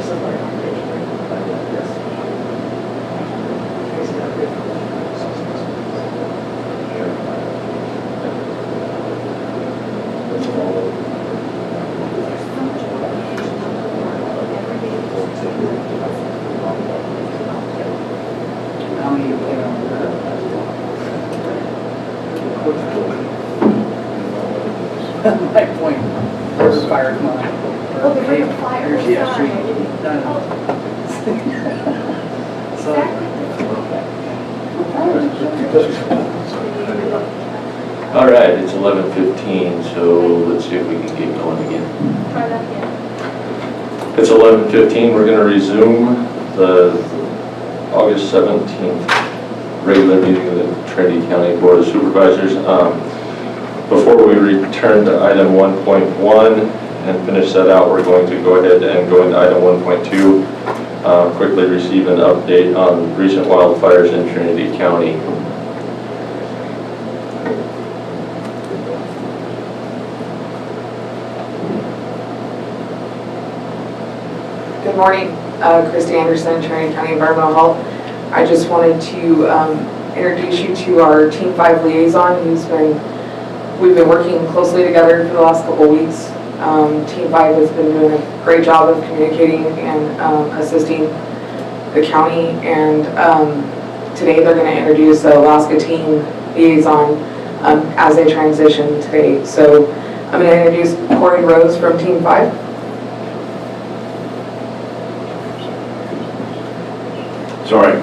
How many you put on my point, where's the fire come on? Oh, the rate of fire. There's, yeah, Sorry. So, All right, it's 11:15, so let's see if we can get going again. Try that again. It's 11:15. We're going to resume the August 17th regular meeting of the Trinity County Board of Supervisors. Before we return to item 1.1 and finish that out, we're going to go ahead and go into item 1.2. Quickly receive an update on recent wildfires in Trinity County. Good morning, Christy Anderson, Trinity County Environmental Health. I just wanted to introduce you to our Team 5 liaison. We've been working closely together for the last couple of weeks. Team 5 has been doing a great job of communicating and assisting the county. And today they're going to introduce the Alaska Team liaison as they transition today. So I'm going to introduce Corey Rose from Team 5. Sorry, a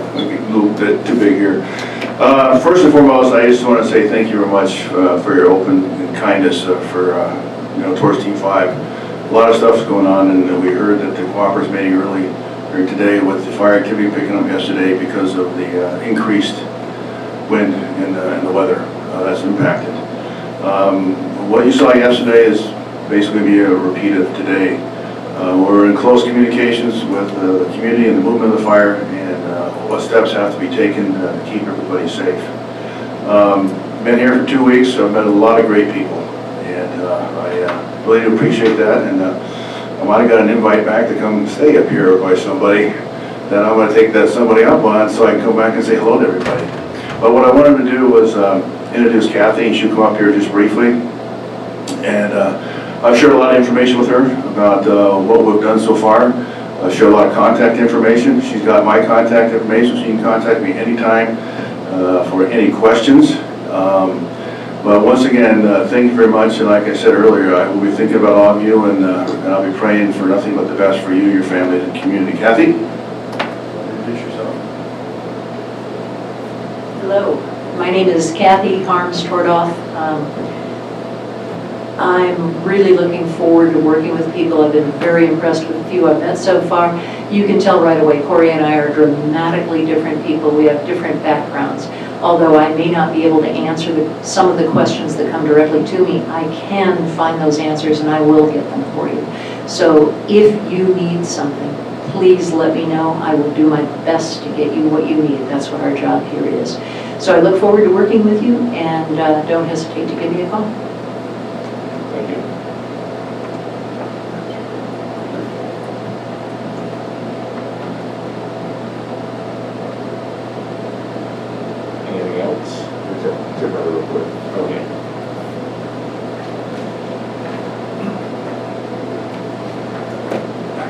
little bit too big here. First and foremost, I just want to say thank you very much for your open kindness towards Team 5. A lot of stuff's going on, and we heard that the cooperative meeting early today with the fire activity picking up yesterday because of the increased wind and the weather that's impacted. What you saw yesterday is basically be a repeat of today. We're in close communications with the community and the movement of the fire, and what steps have to be taken to keep everybody safe. Been here for 2 weeks, so I've met a lot of great people, and I really do appreciate that. And I might have got an invite back to come stay up here by somebody that I'm going to take that somebody up on, so I can come back and say hello to everybody. But what I wanted to do was introduce Kathy, and she'll come up here just briefly. And I've shared a lot of information with her about what we've done so far. I've shared a lot of contact information. She's got my contact information, so she can contact me anytime for any questions. But once again, thank you very much. And like I said earlier, I will be thinking about all of you, and I'll be praying for nothing but the best for you, your family, and community. Kathy, introduce yourself. Hello, my name is Kathy Harms-Tordoff. I'm really looking forward to working with people. I've been very impressed with the few I've met so far. You can tell right away, Corey and I are dramatically different people. We have different backgrounds. Although I may not be able to answer some of the questions that come directly to me, I can find those answers and I will get them for you. So if you need something, please let me know. I will do my best to get you what you need. That's what our job here is. So I look forward to working with you, and don't hesitate to give me a call. Thank you. Anything else? Tip rather real quick. Okay.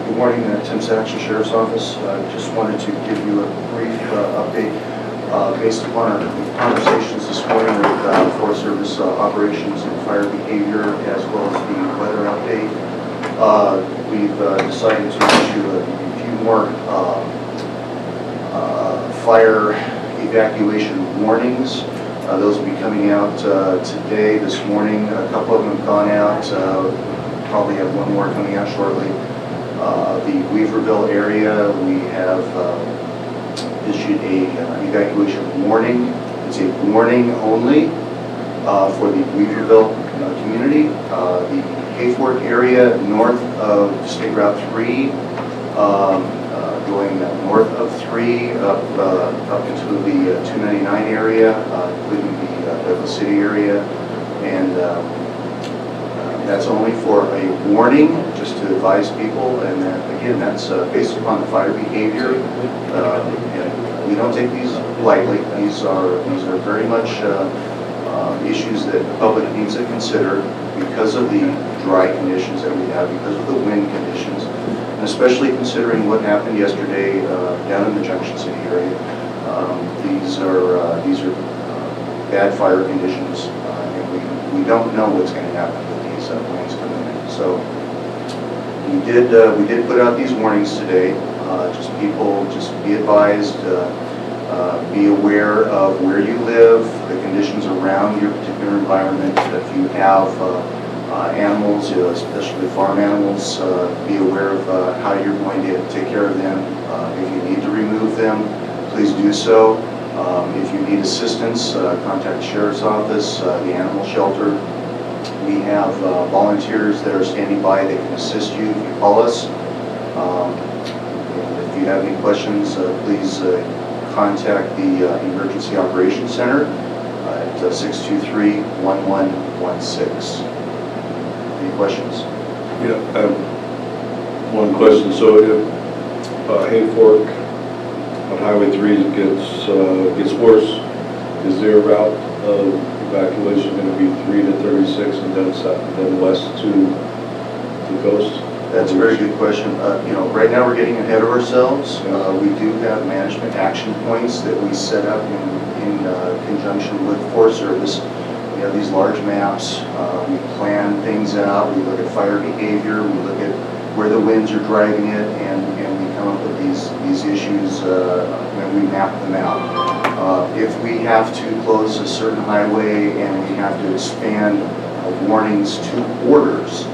Good morning, Tim Saxon, Sheriff's Office. Just wanted to give you a brief update based upon our conversations this morning with Forest Service operations and fire behavior, as well as the weather update. We've decided to issue a few more fire evacuation warnings. Those will be coming out today, this morning. A couple of them have gone out. Probably have one more coming out shortly. The Weaverville area, we have issued a evacuation warning. It's a warning only for the Weaverville community. The Hayfork area north of State Route 3, going north of 3 up into the 299 area, including the Douglas City area, and that's only for a warning, just to advise people, and again, that's based upon the fire behavior. And we don't take these lightly. These are very much issues that the public needs to consider because of the dry conditions that we have, because of the wind conditions, and especially considering what happened yesterday down in the Junction City area. These are bad fire conditions, and we don't know what's going to happen with these winds coming in. So we did put out these warnings today. Just be advised, be aware of where you live, the conditions around your particular environment. If you have animals, especially farm animals, be aware of how you're going to take care of them. If you need to remove them, please do so. If you need assistance, contact the Sheriff's Office, the animal shelter. We have volunteers that are standing by that can assist you if you call us. And if you have any questions, please contact the Emergency Operations Center at 623-1116. Any questions? Yeah, I have one question. So if Hay Fork on Highway 3 gets worse, is their route of evacuation going to be 3 to 36 and then south, and then west to the coast? That's a very good question. Right now we're getting ahead of ourselves. We do have management action points that we set up in conjunction with Forest Service. We have these large maps. We plan things out. We look at fire behavior. We look at where the winds are driving it, and we come up with these issues when we map them out. If we have to close a certain highway and we have to expand warnings to orders,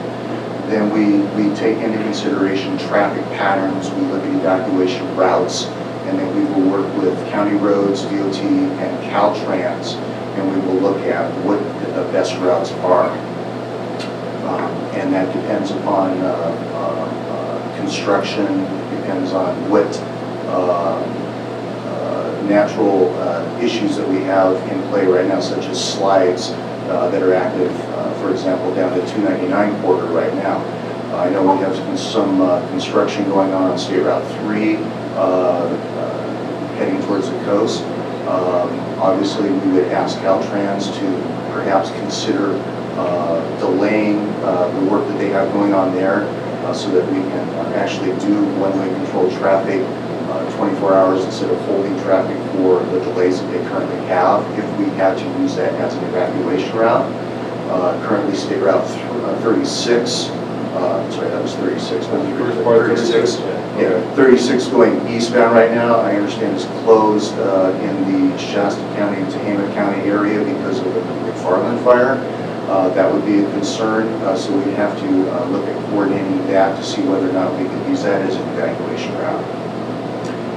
then we take into consideration traffic patterns. We look at evacuation routes, and then we will work with County Roads, DOT, and Caltrans, and we will look at what the best routes are. And that depends upon construction, depends on what natural issues that we have in play right now, such as slides that are active, for example, down the 299 corridor right now. I know we have some construction going on State Route 3 heading towards the coast. Obviously, we would ask Caltrans to perhaps consider delaying the work that they have going on there so that we can actually do one-way controlled traffic 24 hours instead of holding traffic for the delays that they currently have if we had to use that as an evacuation route. Currently, State Route 36, sorry, that was 36, not 36. Yeah, 36 going eastbound right now, I understand is closed in the Shasta County, Tehama County area because of the McFarland fire. That would be a concern, so we'd have to look at coordinating that to see whether or not we could use that as an evacuation route.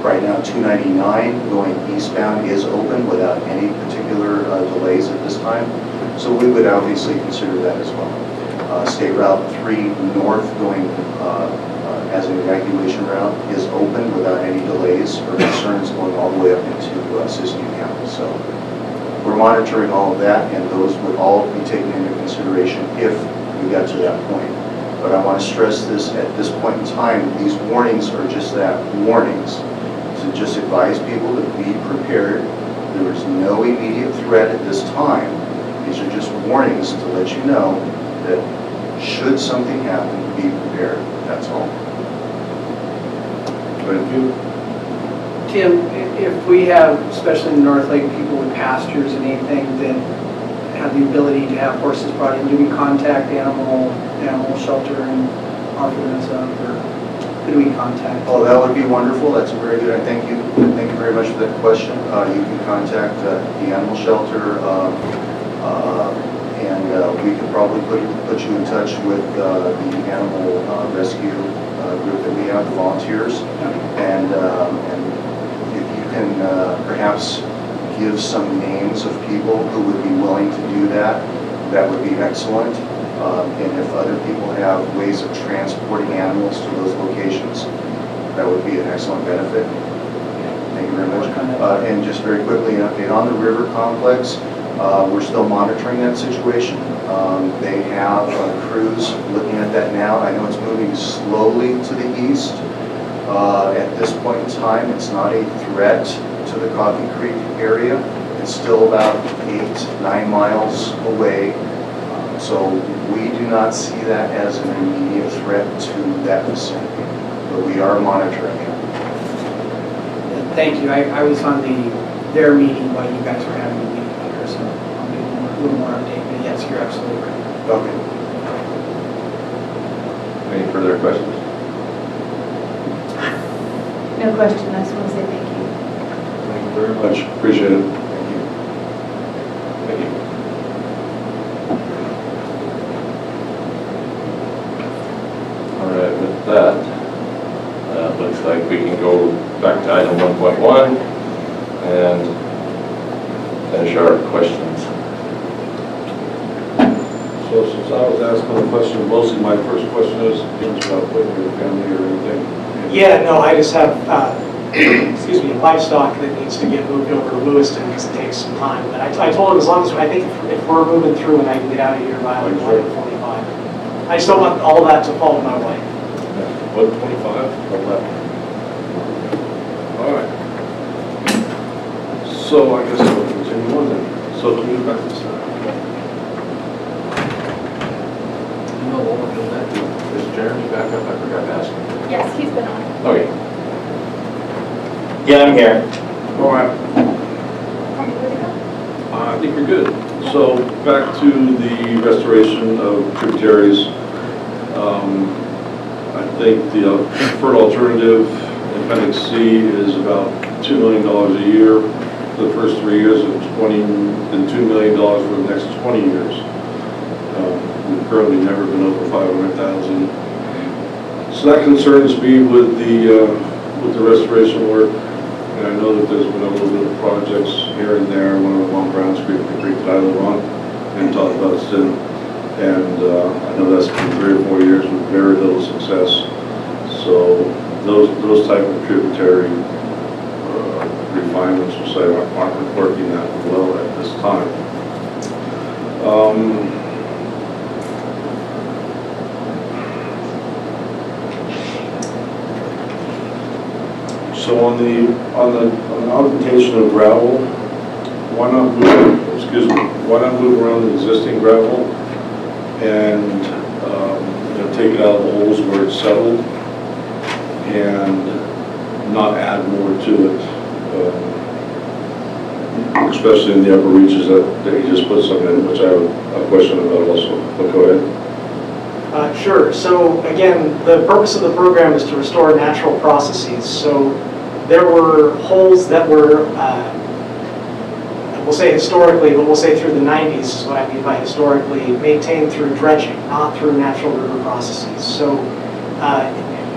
Right now, 299 going eastbound is open without any particular delays at this time, so we would obviously consider that as well. State Route 3 north going as an evacuation route is open without any delays or concerns going all the way up into Siskiyou County. So we're monitoring all of that, and those would all be taken into consideration if we got to that point. But I want to stress this at this point in time, these warnings are just that, warnings. To just advise people to be prepared. There is no immediate threat at this time. These are just warnings to let you know that should something happen, be prepared. That's all. Thank you. Tim, if we have, especially in the North Lake, people with pastures and anything that have the ability to have horses brought in, do we contact the animal shelter and offer this up, or who do we contact? Oh, that would be wonderful. That's a very good. Thank you. Thank you very much for that question. You can contact the animal shelter, and we could probably put you in touch with the animal rescue group that we have, the volunteers, and if you can perhaps give some names of people who would be willing to do that, that would be excellent. And if other people have ways of transporting animals to those locations, that would be an excellent benefit. Thank you very much. And just very quickly, an update on the river complex. We're still monitoring that situation. They have crews looking at that now. I know it's moving slowly to the east. At this point in time, it's not a threat to the Coffee Creek area. It's still about 8-9 miles away. So we do not see that as an immediate threat to that vicinity, but we are monitoring it. Thank you. I was on their meeting while you guys were having a meeting here, so I'll get a little more update. But yes, you're absolutely right. Okay. Any further questions? No question, I just want to say thank you. Thank you very much. Appreciate it. Thank you. Thank you. All right, with that, looks like we can go back to item 1.1 and finish our questions. So since I was asking the question, mostly my first question is, it's about putting your family or anything. Yeah, no, I just have, excuse me, livestock that needs to get moved over to Lewiston because it takes some time. But I told him as long as, I think if we're moving through and I can get out of here by like 11:45. I just don't want all that to fall to my wife. 125? All right. So I guess we'll continue on then. So can we go back to this? You know what we're doing that? Is Jeremy back up? I forgot to ask him. Yes, he's been on. Okay. Yeah, I'm here. All right. Want me to go? I think we're good. So back to the restoration of tributaries. I think the preferred alternative, Appendix C, is about $2 million a year for the first 3 years and $2 million for the next 20 years. We've currently never been over 500,000. So that concerns me with the restoration work. And I know that there's been a little bit of projects here and there. One of them on Browns Creek, the creek that I live on, and talked about it. And I know that's been 3 or 4 years with very little success. So those type of tributary refinements, we'll say, aren't working that well at this time. So on the augmentation of gravel, why not move around the existing gravel and take it out of the holes where it's settled and not add more to it, especially in the upper reaches that you just put some in, which I have a question about also. But go ahead. Sure. So again, the purpose of the program is to restore natural processes. So there were holes that were, we'll say historically, but we'll say through the 90s is what I mean by historically, maintained through dredging, not through natural river processes. So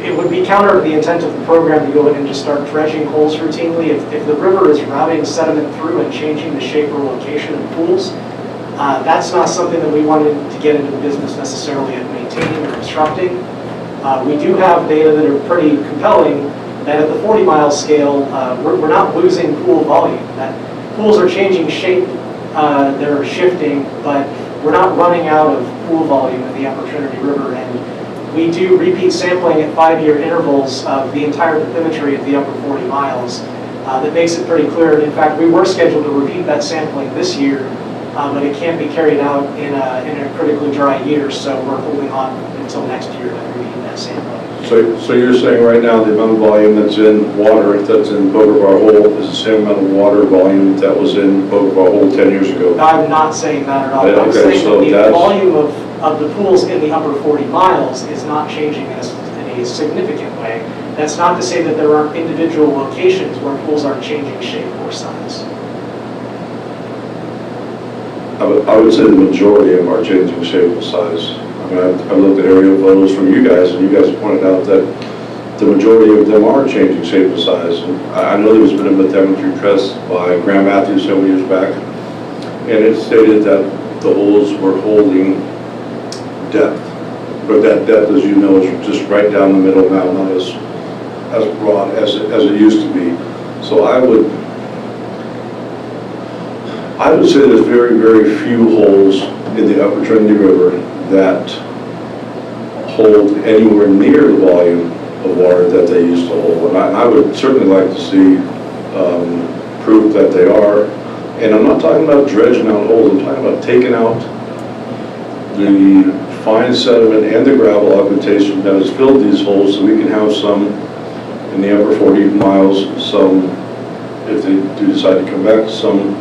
it would be counter to the intent of the program to go in and just start dredging holes routinely. If the river is routing sediment through and changing the shape or location of pools, that's not something that we wanted to get into the business necessarily of maintaining or constructing. We do have data that are pretty compelling that at the 40-mile scale, we're not losing pool volume. That pools are changing shape, they're shifting, but we're not running out of pool volume in the upper Trinity River. And we do repeat sampling at 5-year intervals of the entire bathymetry of the upper 40 miles. That makes it pretty clear. And in fact, we were scheduled to repeat that sampling this year, but it can't be carried out in a critically dry year, so we're holding on until next year to repeat that sampling. So you're saying right now the amount of volume that's in water, that's in Boca Bar Hole, is the same amount of water volume that was in Boca Bar Hole 10 years ago? I'm not saying that at all. Okay, I'm saying so that the that's... volume of the pools in the upper 40 miles is not changing in a significant way. That's not to say that there aren't individual locations where pools are changing shape or size. I would say the majority of them are changing shape and size. I mean, I've looked at aerial photos from you guys, and you guys pointed out that the majority of them are changing shape and size. And I know there's been a bathymetry test by Graham Matthews several years back, and it stated that the holes were holding depth. But that depth, as you know, is just right down the middle now, not as broad as it used to be. So I would, I would say there's very, very few holes in the upper Trinity River that hold anywhere near the volume of water that they used to hold. And I would certainly like to see proof that they are. And I'm not talking about dredging out holes, I'm talking about taking out the fine sediment and the gravel augmentation that has filled these holes, so we can have some in the upper 40 miles, some, if they do decide to come back, some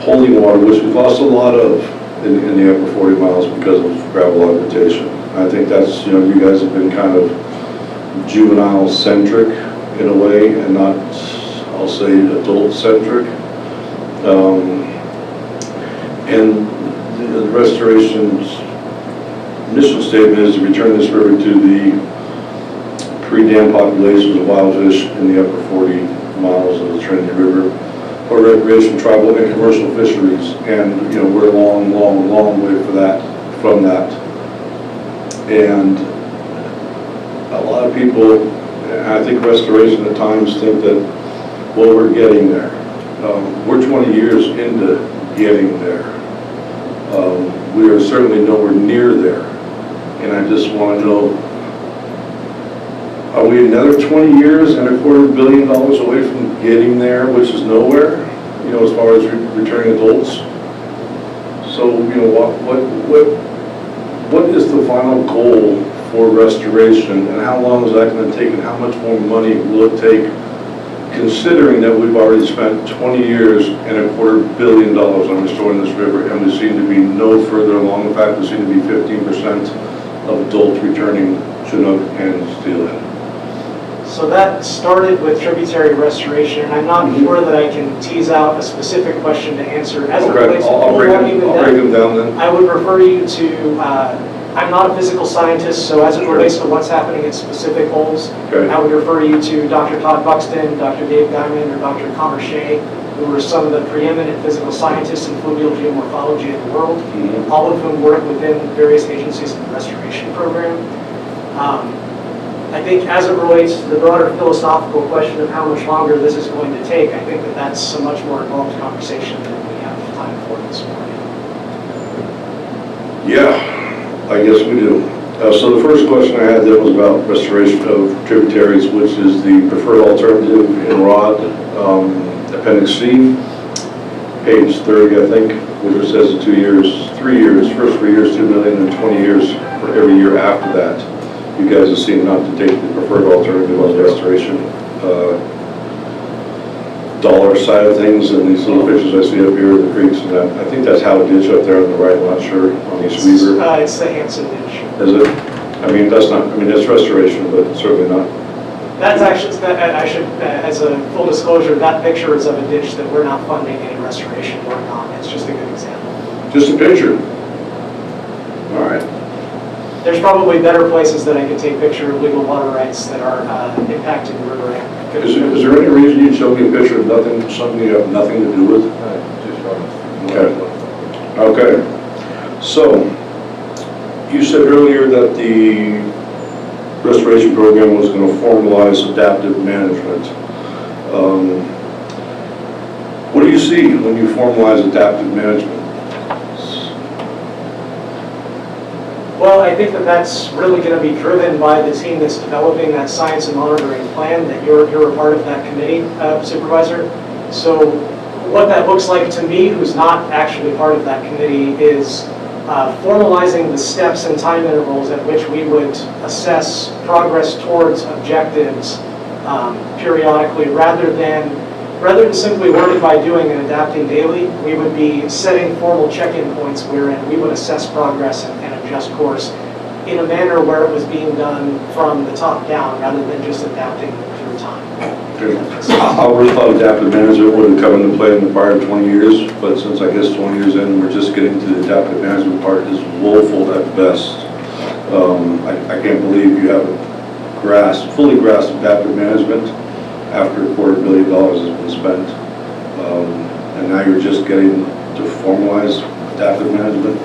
holding water, which we've lost a lot of in the upper 40 miles because of gravel augmentation. I think that's, you know, you guys have been kind of juvenile-centric in a way, and not, I'll say, adult-centric. And the restoration's mission statement is to return this river to the pre-dam populations of wild fish in the upper 40 miles of the Trinity River for recreation, tribal, and commercial fisheries. And, you know, we're a long, long, long way from that. And a lot of people, I think restoration at times think that, well, we're getting there. We're 20 years into getting there. We are certainly nowhere near there. And I just want to know, are we another 20 years and $250 million away from getting there, which is nowhere, you know, as far as returning adults? So, you know, what is the final goal for restoration, and how long is that going to take, and how much more money will it take, considering that we've already spent 20 years and $250 million on restoring this river, and we seem to be no further along. In fact, we seem to be 15% of adults returning Chinook and steelhead. So that started with tributary restoration, and I'm not sure that I can tease out a specific question to answer. As it relates to I'll break them down then. I would refer you to, I'm not a physical scientist, so as it relates to what's happening in specific holes, Okay. I would refer you to Dr. Todd Buxton, Dr. Dave Guyman, or Dr. Connor Shea, who are some of the preeminent physical scientists in fluvial geomorphology in the world, all of whom work within various agencies in the restoration program. I think as it relates to the broader philosophical question of how much longer this is going to take, I think that that's a much more involved conversation than we have time for this morning. Yeah, I guess we do. So the first question I had then was about restoration of tributaries, which is the preferred alternative in ROD, Appendix C, page 30, I think, which says in 2 years, 3 years, first 3 years, 2 million, and 20 years for every year after that. You guys have seen not to take the preferred alternative on the restoration dollar side of things, and these little pictures I see up here of the creeks, and that. I think that's Howe Ditch up there on the right, I'm not sure, on East Weaver. It's the Hanson Ditch. Is it? I mean, that's not, I mean, it's restoration, but certainly not. That's actually, I should, as a full disclosure, that picture is of a ditch that we're not funding any restoration work on. It's just a good example. Just a picture. All right. There's probably better places that I could take picture of legal water rights that are impacting the river. Is there any reason you'd show me a picture of nothing, something you have nothing to do with? Okay. Okay. So, you said earlier that the restoration program was going to formalize adaptive management. What do you see when you formalize adaptive management? Well, I think that that's really going to be driven by the team that's developing that science and monitoring plan, that you're a part of that committee, Supervisor. So what that looks like to me, who's not actually part of that committee, is formalizing the steps and time intervals at which we would assess progress towards objectives periodically, rather than simply learning by doing and adapting daily. We would be setting formal check-in points wherein we would assess progress and adjust course in a manner where it was being done from the top down, rather than just adapting through time. I would have thought adaptive management would have come into play in the prior 20 years, but since I guess 20 years in, we're just getting to the adaptive management part is woeful at best. I can't believe you haven't fully grasped adaptive management after $250 million has been spent. And now you're just getting to formalize adaptive management.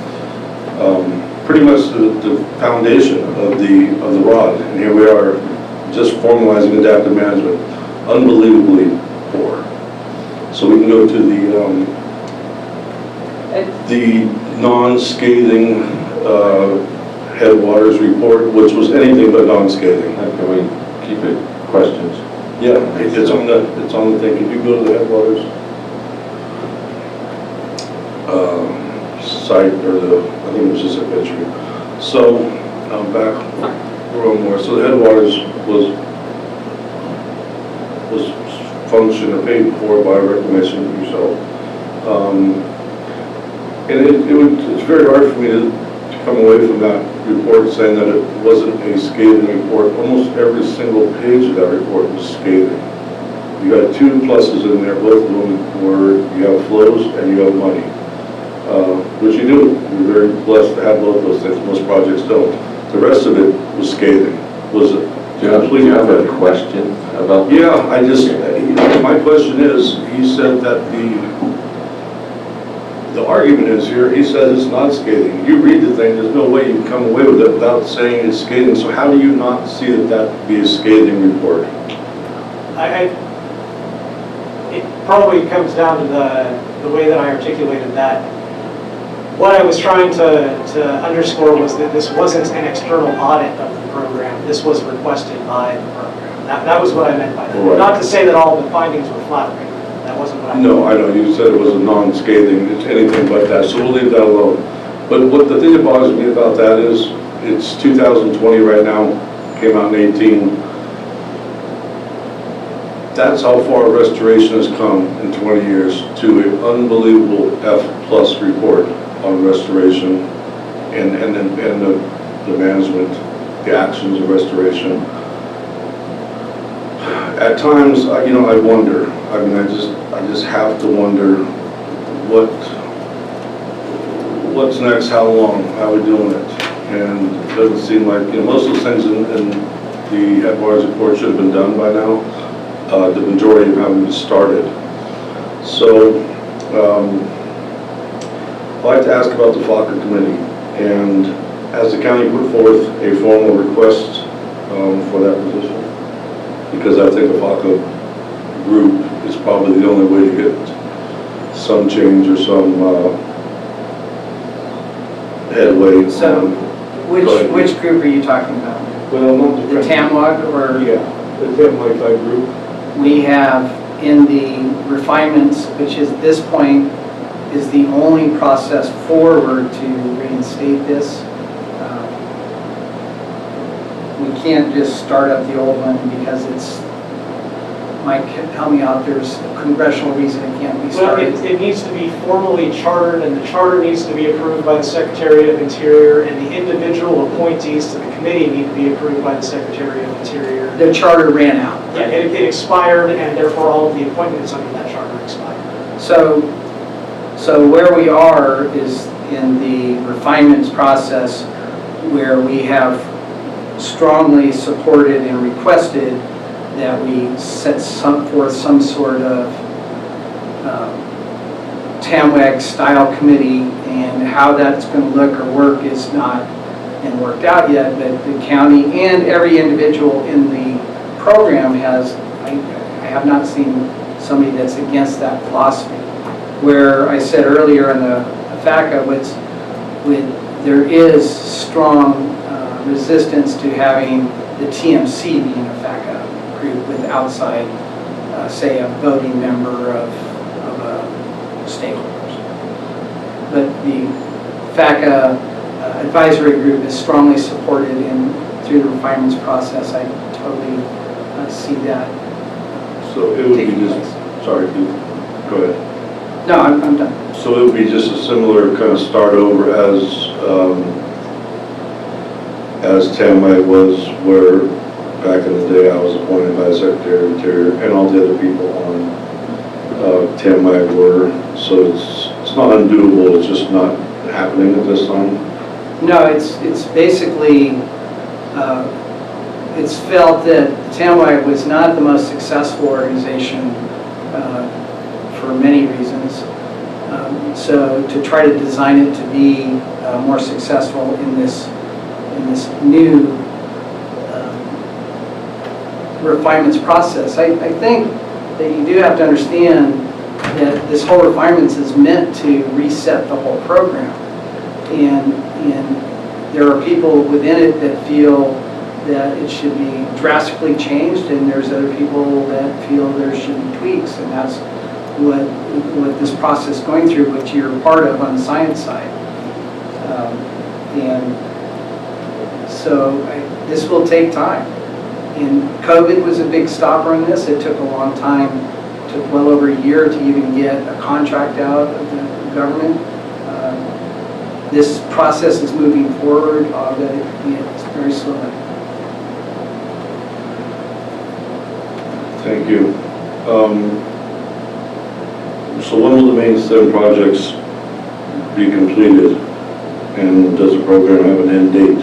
Pretty much the foundation of the ROD, and here we are just formalizing adaptive management. Unbelievably poor. So we can go to the the non-scathing headwaters report, which was anything but non-scathing. Can we keep it questions? Yeah, it's on the thing. Can you go to the headwaters site, or I think it was just a picture. So back one more. So the headwaters was functioned or paid for by reclamation yourself. And it's very hard for me to come away from that report saying that it wasn't a scathing report. Almost every single page of that report was scathing. You got two pluses in there, both of them were you have flows and you have money, which you do. You're very blessed to have both those things. Most projects don't. The rest of it was scathing. Was it? Do you have a question about? Yeah, my question is, he said that the argument is here, he says it's not scathing. You read the thing, there's no way you can come away with it without saying it's scathing. So how do you not see that would be a scathing report? It probably comes down to the way that I articulated that. What I was trying to underscore was that this wasn't an external audit of the program. This was requested by the program. That was what I meant by that. Right. Not to say that all the findings were flattering. That wasn't what I meant. No, I know, you said it was a non-scathing, it's anything but that, so we'll leave that alone. But what the thing that bothers me about that is, it's 2020 right now, came out in 18. That's how far restoration has come in 20 years, to an unbelievable F+ report on restoration and the management, the actions of restoration. At times, I wonder. I mean, I just have to wonder what's next, how long, how are we doing it? And it doesn't seem like, most of those things in the headwaters report should have been done by now. The majority of them haven't started. So, I'd like to ask about the FACA committee. And has the county put forth a formal request for that position? Because I think a FACA group is probably the only way to get some change or some headway. So, which group are you talking about? Well, not The TAMWAG or? Yeah, the TAMWAG type group. We have in the refinements, which is this point, is the only process forward to reinstate this. We can't just start up the old one because it's, Mike, help me out, there's a congressional reason it can't be started. Well, it needs to be formally chartered, and the charter needs to be approved by the Secretary of Interior, and the individual appointees to the committee need to be approved by the Secretary of Interior. The charter ran out. Yeah, it expired, and therefore all of the appointments under that charter expired. So where we are is in the refinements process, where we have strongly supported and requested that we set forth some sort of TAMWAG style committee, and how that's going to look or work is not and worked out yet, but the county and every individual in the program has, I have not seen somebody that's against that philosophy. Where I said earlier in the FACA, there is strong resistance to having the TMC being a FACA group with outside, say, a voting member of stakeholders. But the FACA advisory group is strongly supported through the refinements process. I totally see that. So it would be taking just, place. sorry, go ahead. No, I'm done. So it would be just a similar kind of start over as TAMWAG was, where back in the day I was appointed by the Secretary of Interior, and all the other people on TAMWAG were. So it's not undoable, it's just not happening at this time. No, it's basically, it's felt that TAMWAG was not the most successful organization for many reasons. So to try to design it to be more successful in this new refinements process, I think that you do have to understand that this whole refinements is meant to reset the whole program. And there are people within it that feel that it should be drastically changed, and there's other people that feel there should be tweaks, and that's what this process is going through, which you're part of on the science side. And so this will take time. And COVID was a big stopper on this. It took a long time, it took well over a year to even get a contract out of the government. This process is moving forward, but it's very slowly. Thank you. So when will the Mainstem projects be completed? And does the program have an end date?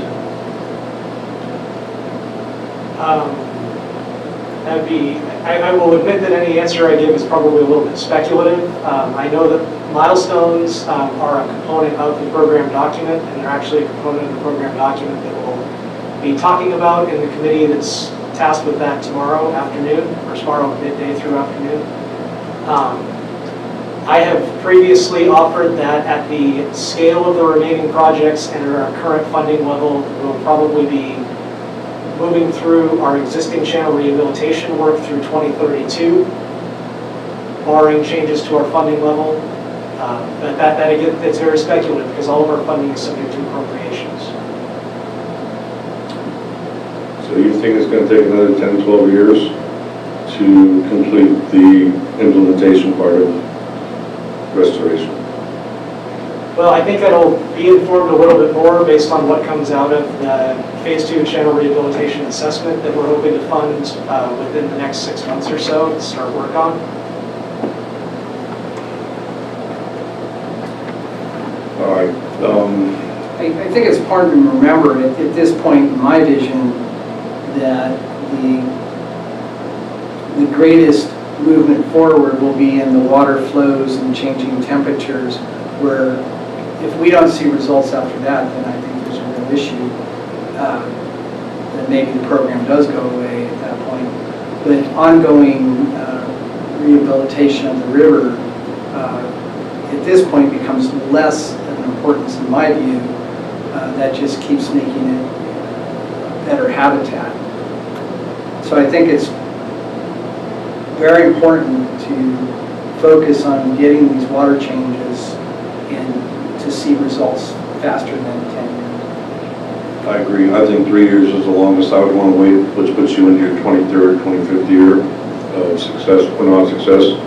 I will admit that any answer I give is probably a little bit speculative. I know that milestones are a component of the program document, and they're actually a component of the program document that we'll be talking about in the committee that's tasked with that tomorrow afternoon, or tomorrow midday through afternoon. I have previously offered that at the scale of the remaining projects and at our current funding level, we'll probably be moving through our existing channel rehabilitation work through 2032, barring changes to our funding level. But that again, it's very speculative because all of our funding is subject to appropriations. So you think it's going to take another 10, 12 years to complete the implementation part of restoration? Well, I think that'll be informed a little bit more based on what comes out of the Phase 2 channel rehabilitation assessment that we're hoping to fund within the next 6 months or so to start work on. All right. I think it's important to remember at this point in my vision that the greatest movement forward will be in the water flows and changing temperatures, where if we don't see results after that, then I think there's a real issue. Then maybe the program does go away at that point. But ongoing rehabilitation of the river at this point becomes less of an importance in my view. That just keeps making it a better habitat. So I think it's very important to focus on getting these water changes and to see results faster than 10 years. I agree. I think 3 years is the longest I would want to wait, which puts you in your 23rd, 25th year of success, or not success.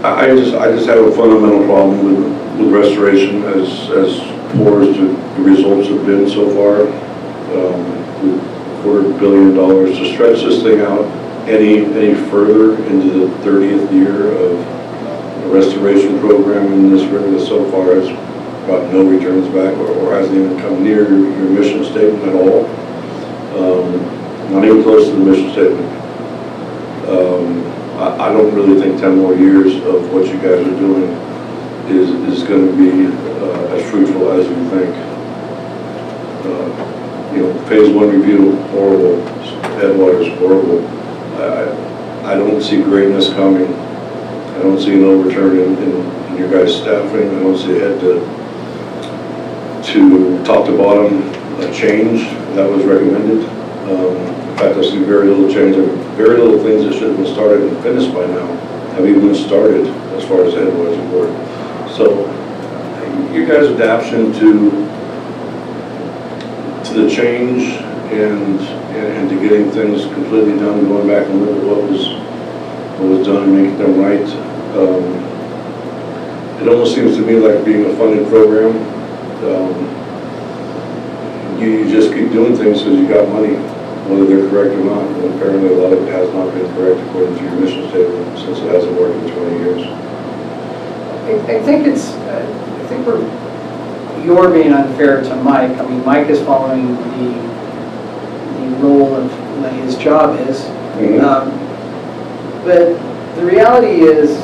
I just have a fundamental problem with restoration as poor as the results have been so far. With $250 million to stretch this thing out any further into the 30th year of a restoration program in this river that so far has brought no returns back or hasn't even come near your mission statement at all. Not even close to the mission statement. I don't really think 10 more years of what you guys are doing is going to be as fruitful as you think. Phase 1 review, horrible. Headwaters, horrible. I don't see greatness coming. I don't see an overturn in your guys' staffing. I don't see a head to top to bottom change that was recommended. In fact, I see very little change. Very little things that should have been started and finished by now have even been started as far as the Headwaters Report. So, you guys' adaptation to the change and to getting things completely done, going back and look at what was done and making them right. It almost seems to me like being a funded program. You just keep doing things because you got money, whether they're correct or not. And apparently a lot of it has not been correct according to your mission statement since it hasn't worked in 20 years. I think you're being unfair to Mike. I mean, Mike is following the role of what his job is. Mm-hmm. But the reality is,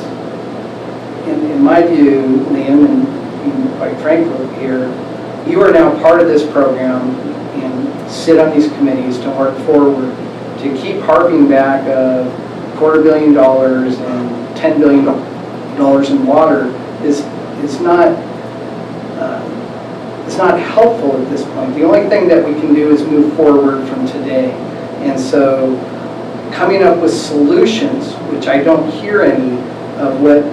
in my view, Liam, and quite frankly here, you are now part of this program and sit on these committees to work forward to keep harping back $250 million and $10 billion in water is not helpful at this point. The only thing that we can do is move forward from today. And so coming up with solutions, which I don't hear any of what,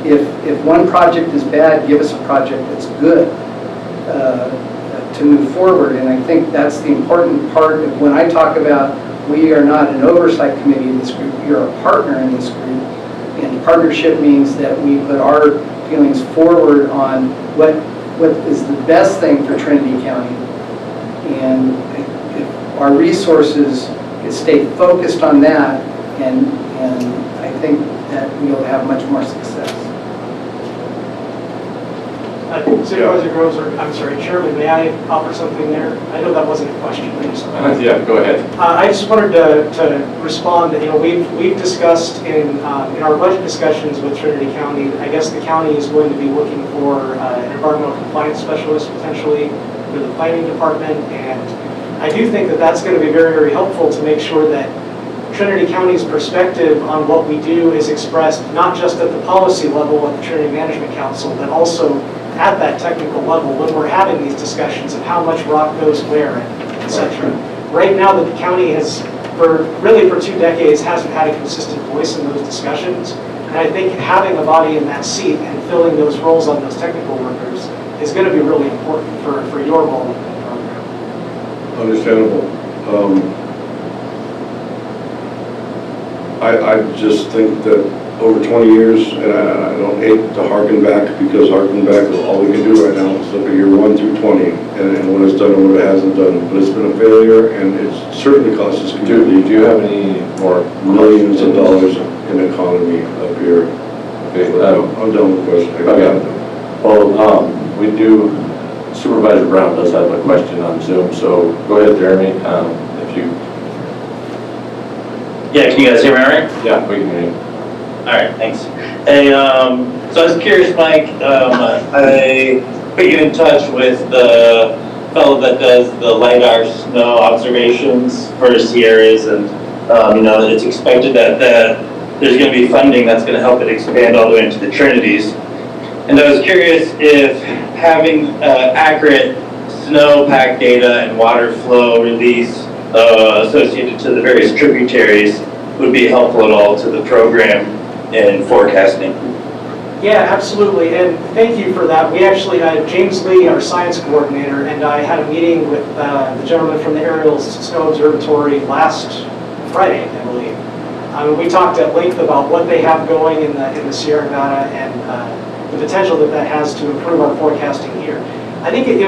if one project is bad, give us a project that's good to move forward. And I think that's the important part of when I talk about we are not an oversight committee in this group, we are a partner in this group. And partnership means that we put our feelings forward on what is the best thing for Trinity County. And if our resources stay focused on that, and I think that we'll have much more success. Supervisor Groves, or I'm sorry, Chairman, may I offer something there? I know that wasn't a question, but just. Yeah, go ahead. I just wanted to respond that, we've discussed in our budget discussions with Trinity County, I guess the county is going to be looking for an environmental compliance specialist potentially for the planning department, and I do think that that's going to be very, very helpful to make sure that Trinity County's perspective on what we do is expressed not just at the policy level at the Trinity Management Council, but also at that technical level when we're having these discussions of how much rock goes where, etc. Right now, the county has, for 2 decades, hasn't had a consistent voice in those discussions. And I think having a body in that seat and filling those roles on those technical workers is going to be really important for your role in the program. Understandable. I just think that over 20 years, and I don't hate to harken back, because harken back is all we can do right now. It's look at year 1 through 20 and what it's done and what it hasn't done. But it's been a failure, and it's certainly cost us community. Do you have any more Millions of dollars in economy up here. Okay, I'm done with the question. Okay. Well, we do, Supervisor Brown does have a question on Zoom, so go ahead, Jeremy, if you. Yeah, can you guys hear me all right? Yeah, we can hear you. All right, thanks. Hey, so I was curious, Mike, I put you in touch with the fellow that does the LiDAR snow observations for Sierras, and it's expected that there's going to be funding that's going to help it expand all the way into the Trinities. And I was curious if having accurate snowpack data and water flow release associated to the various tributaries would be helpful at all to the program in forecasting. Yeah, absolutely, and thank you for that. We actually, James Lee, our science coordinator, and I had a meeting with the gentleman from the Aerial Snow Observatory last Friday, I believe. We talked at length about what they have going in the Sierra Nevada and the potential that has to improve our forecasting here. I think it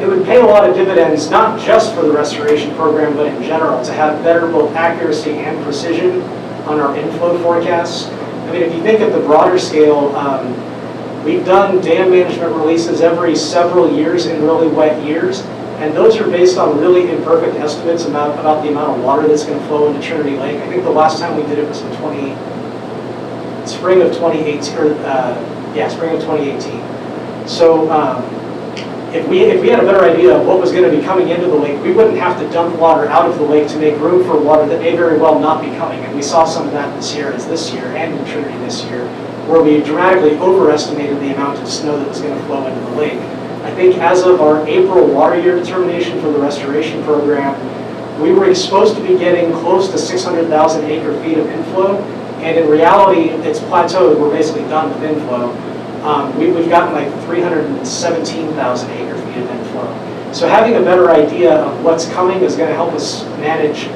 would pay a lot of dividends, not just for the restoration program, but in general, to have better both accuracy and precision on our inflow forecasts. I mean, if you think of the broader scale, we've done dam management releases every several years in really wet years, and those are based on really imperfect estimates about the amount of water that's going to flow into Trinity Lake. I think the last time we did it was in spring of 2018, spring of 2018. So if we had a better idea of what was going to be coming into the lake, we wouldn't have to dump water out of the lake to make room for water that may very well not be coming. And we saw some of that in the Sierras this year and in Trinity this year, where we dramatically overestimated the amount of snow that was going to flow into the lake. I think as of our April water year determination for the restoration program, we were supposed to be getting close to 600,000 acre feet of inflow, and in reality, it's plateaued. We're basically done with inflow. We've gotten like 317,000 acre feet of inflow. So having a better idea of what's coming is going to help us manage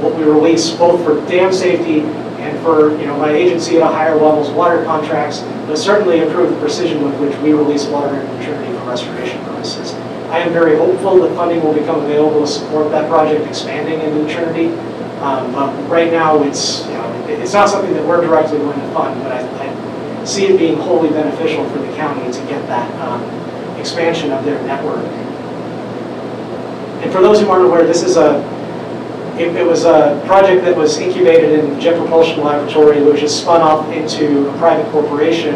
what we release, both for dam safety and for my agency at a higher levels water contracts, but certainly improve the precision with which we release water into Trinity for restoration purposes. I am very hopeful that funding will become available to support that project expanding into Trinity. But right now, it's not something that we're directly going to fund, but I see it being wholly beneficial for the county to get that expansion of their network. And for those who aren't aware, this is it was a project that was incubated in the Jet Propulsion Laboratory, which is spun off into a private corporation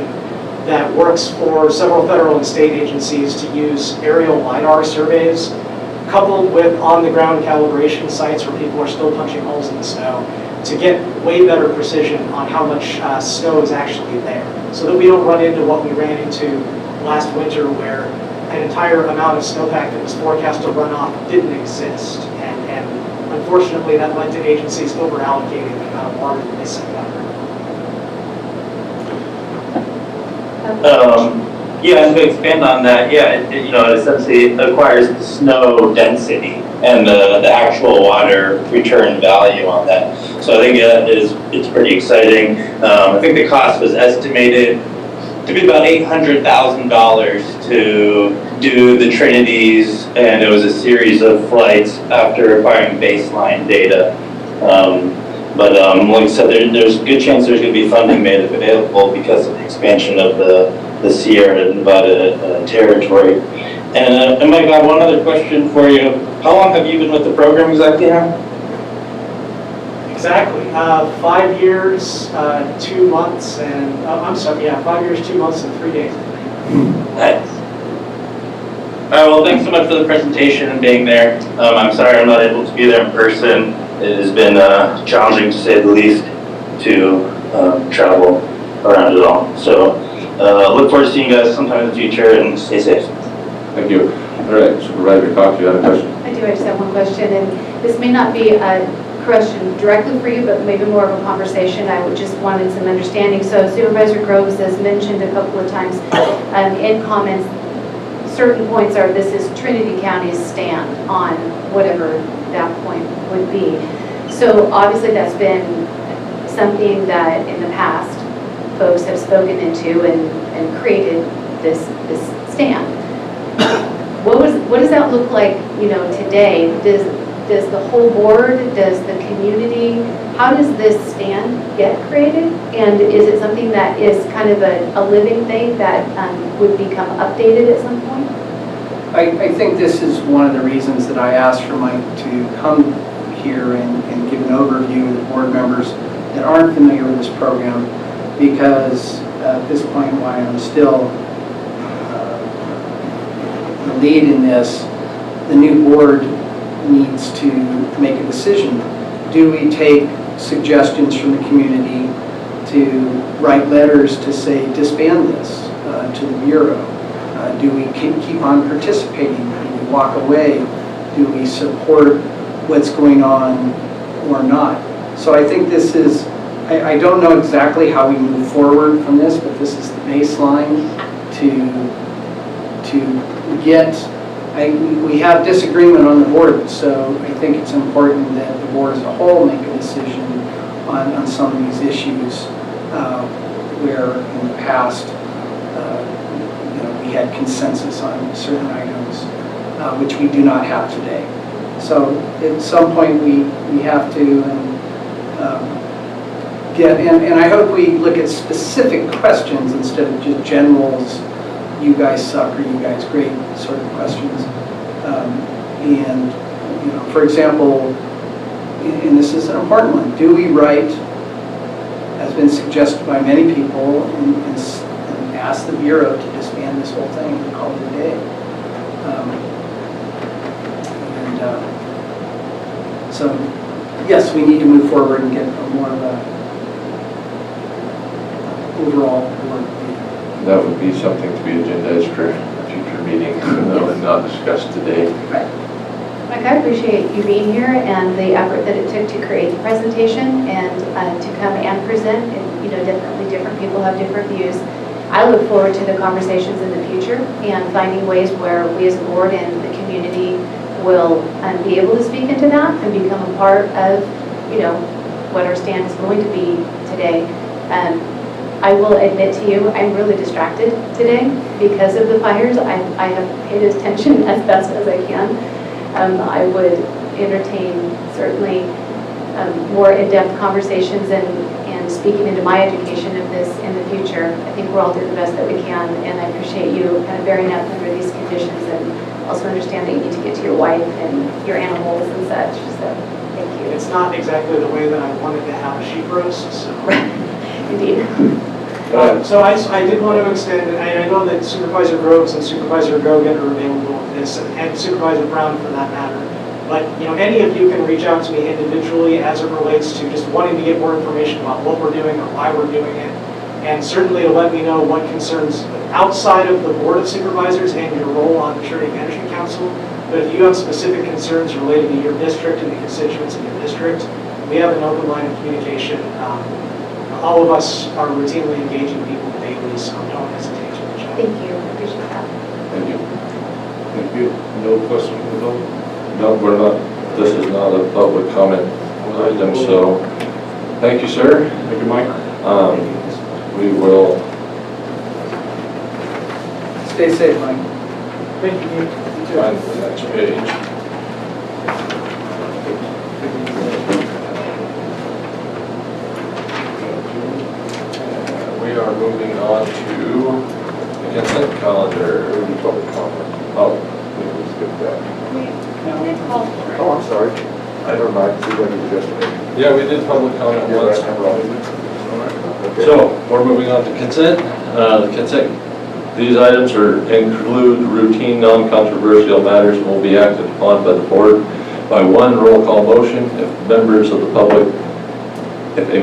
that works for several federal and state agencies to use aerial LiDAR surveys coupled with on-the-ground calibration sites where people are still punching holes in the snow to get way better precision on how much snow is actually there, so that we don't run into what we ran into last winter where an entire amount of snowpack that was forecast to run off didn't exist. And unfortunately, that led to agencies over-allocating the amount of water that they sent out. Yeah, and to expand on that, yeah, it essentially acquires the snow density and the actual water return value on that. So I think it's pretty exciting. I think the cost was estimated to be about $800,000 to do the Trinities, and it was a series of flights after acquiring baseline data. But like I said, there's a good chance there's going to be funding made available because of the expansion of the Sierra Nevada territory. And Mike, I have one other question for you. How long have you been with the program exactly now? Exactly. 5 years, 2 months, and I'm sorry, yeah, 5 years, 2 months, and 3 days. Nice. All right, well, thanks so much for the presentation and being there. I'm sorry I'm not able to be there in person. It has been challenging, to say the least, to travel around it all. So look forward to seeing you guys sometime in the future, and stay safe. Thank you. All right, Supervisor Cox, you have a question? I do, I just have one question, and this may not be a question directly for you, but maybe more of a conversation. I would just wanted some understanding. So Supervisor Groves has mentioned a couple of times in comments, certain points are, this is Trinity County's stand on whatever that point would be. So obviously that's been something that in the past folks have spoken into and created this stand. What does that look like, today? Does the whole board, does the community, how does this stand get created? And is it something that is kind of a living thing that would become updated at some point? I think this is one of the reasons that I asked for Mike to come here and give an overview to the board members that aren't familiar with this program, because at this point, while I'm still the lead in this, the new board needs to make a decision. Do we take suggestions from the community to write letters to say disband this to the Bureau? Do we keep on participating? Do we walk away? Do we support what's going on or not? So I think this is, I don't know exactly how we move forward from this, but this is the baseline to get, we have disagreement on the board, so I think it's important that the board as a whole make a decision on some of these issues where in the past we had consensus on certain items, which we do not have today. So at some point we have to and I hope we look at specific questions instead of just generals, you guys suck or you guys great sort of questions. And for example, and this is an important one, do we write, has been suggested by many people, and ask the Bureau to disband this whole thing and call it a day? So yes, we need to move forward and get more of a overall board view. That would be something to be agendized for a future meeting, and not discussed today. Right. Mike, I appreciate you being here and the effort that it took to create the presentation and to come and present. And definitely different people have different views. I look forward to the conversations in the future and finding ways where we as a board and the community will be able to speak into that and become a part of, what our stand is going to be today. I will admit to you, I'm really distracted today because of the fires. I have paid attention as best as I can. I would entertain certainly more in-depth conversations and speaking into my education of this in the future. I think we're all doing the best that we can, and I appreciate you kind of bearing up under these conditions, and also understand that you need to get to your wife and your animals and such. So thank you. It's not exactly the way that I wanted to have a sheep roast, so. Indeed. So I did want to extend, and I know that Supervisor Groves and Supervisor Gogan are available if and Supervisor Brown for that matter. But, any of you can reach out to me individually as it relates to just wanting to get more information about what we're doing or why we're doing it. And certainly to let me know what concerns outside of the Board of Supervisors and your role on the Trinity Management Council. But if you have specific concerns related to your district and the constituents in your district, we have an open line of communication. All of us are routinely engaging people daily, so don't hesitate to reach out. Thank you, I appreciate that. Thank you. Thank you. No question from the vote? No, we're not, this is not a public comment item, so thank you, sir. Thank you, Mike. We will, Stay safe, Mike. Thank you. You too. find the next page. We are moving on to the consent calendar. Public comment. Oh, we can skip that. Oh, I'm sorry. I don't know. I see what you did yesterday. Yeah, we did public comment You're once. right, I'm wrong. Okay. So, we're moving on to consent. The consent, these items include routine, non-controversial matters and will be acted upon by the board by one roll call motion. If a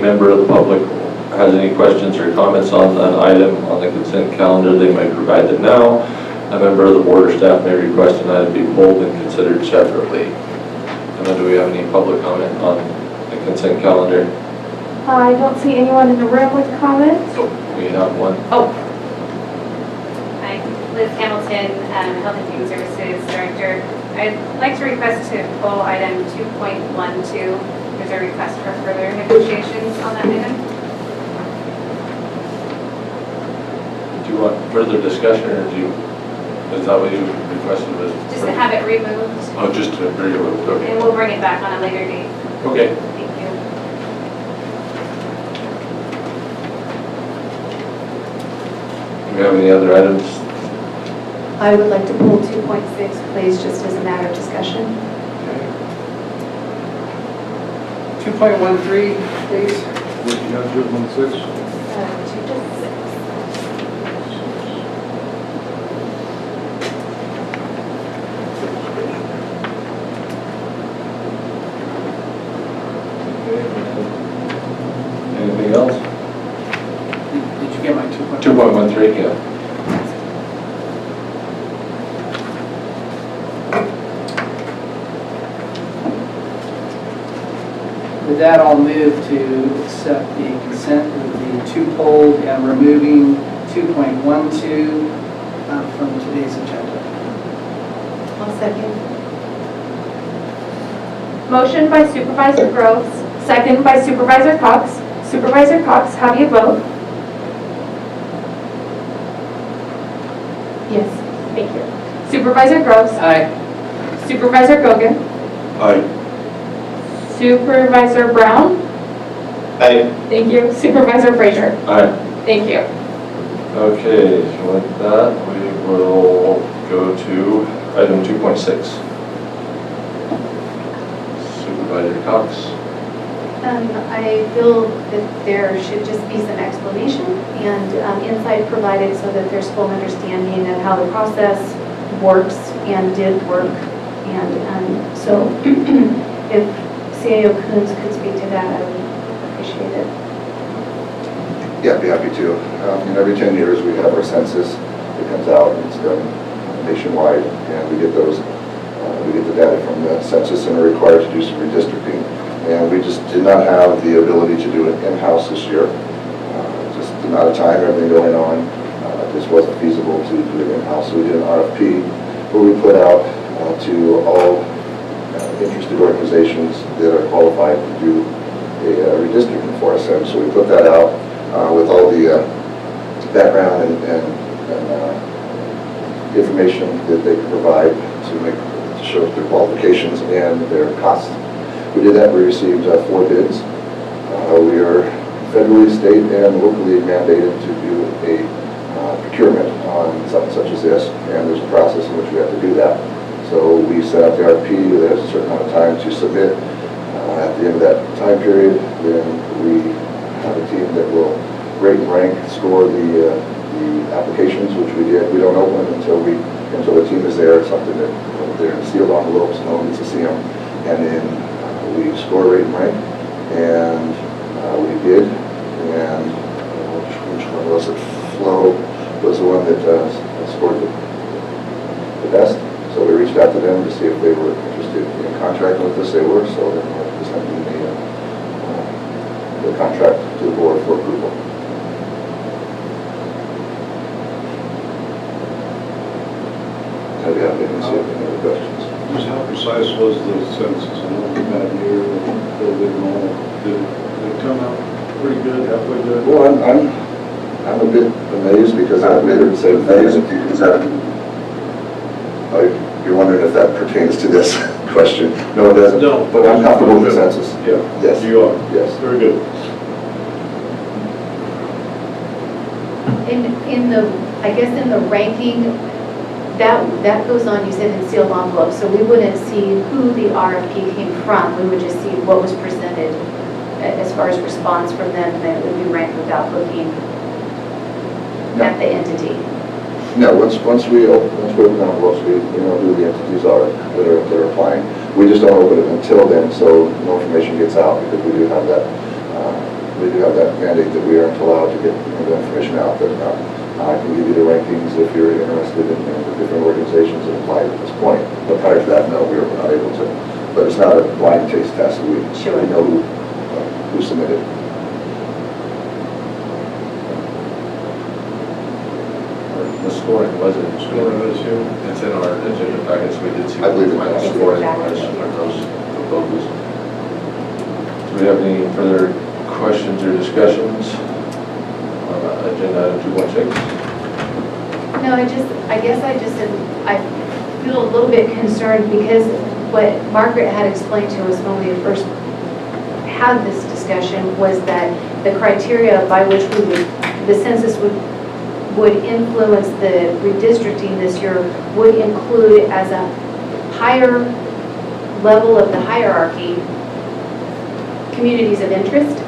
member of the public has any questions or comments on an item on the consent calendar, they may provide them now. A member of the board or staff may request an item be pulled and considered separately. And then do we have any public comment on the consent calendar? I don't see anyone in the room with comments. We have one. Hi, Liz Hamilton, Health and Human Services Director. I'd like to request to pull item 2.12. There's a request for further negotiations on that item. Do you want further discussion, or is that what you requested? Just to have it removed, Oh, just to bring it up, okay. and we'll bring it back on a later date. Okay. Thank you. Do we have any other items? I would like to pull 2.6, please, just as a matter of discussion. 2.13, please. What you got, 2.16? 2.6. Anything else? Did you get my 2.13? 2.13, yeah. With that, I'll move to accept the consent of the two pulled and removing 2.12 from today's agenda. I'll second. Motion by Supervisor Groves, second by Supervisor Cox. Supervisor Cox, how do you vote? Yes. Thank you. Supervisor Groves, Aye. Supervisor Gogan, Aye. Supervisor Brown, Aye. thank you. Supervisor Frazier, All right. thank you. Okay, so with that, we will go to item 2.6. Supervisor Cox. I feel that there should just be some explanation and insight provided so that there's full understanding of how the process works and did work. And so if CAO Coons could speak to that, I would appreciate it. Yeah, I'd be happy to. Every 10 years, we have our census. It comes out, and it's done nationwide, and we get those, we get the data from the census and are required to do some redistricting. And we just did not have the ability to do it in-house this year. Just the amount of time, everything going on, it just wasn't feasible to do it in-house. So we did an RFP where we put out to all interested organizations that are qualified to do a redistricting for us. And so we put that out with all the background and information that they can provide to show their qualifications and their costs. We did that. We received 4 bids. We are federally, state, and locally mandated to do a procurement on something such as this, and there's a process in which we have to do that. So we set out the RFP. There's a certain amount of time to submit. At the end of that time period, then we have a team that will rate and rank, score the applications, which we did. We don't open it until we until the team is there. It's something that they're in sealed envelopes, no one gets to see them. And then we score, rate, and rank, and we did. And which one was it? Flo was the one that scored the best. So we reached out to them to see if they were interested in contracting with us. They were, so then we're presenting the contract to the board for approval. Have you had any other questions? Just how precise was the census? I know it's a bad year, did it come out pretty good, halfway good? Well, I'm a bit amazed because I've heard the same thing. You're wondering if that pertains to this question. No, it doesn't. No. But I'm comfortable with the census. Yeah. Yes. You are? Yes. Very good. I guess in the ranking, that goes on, you said in sealed envelopes, so we wouldn't see who the RFP came from. We would just see what was presented as far as response from them, and then it would be ranked without looking at the entity. No, once we open envelopes, we know who the entities are that are applying. We just don't open it until then, so no information gets out, because we do have that mandate that we aren't allowed to get the information out. But I can give you the rankings if you're interested in the different organizations that apply at this point. But prior to that, no, we were not able to. But it's not a blind taste test. We know who submitted. The scoring wasn't. Scoring was you. It's in our agenda package. We did see. I believe final it's scoring was on those proposals. Do we have any further questions or discussions on agenda item 2.6? No, I feel a little bit concerned because what Margaret had explained to us when we first had this discussion was that the criteria by which the census would influence the redistricting this year would include as a higher level of the hierarchy communities of interest.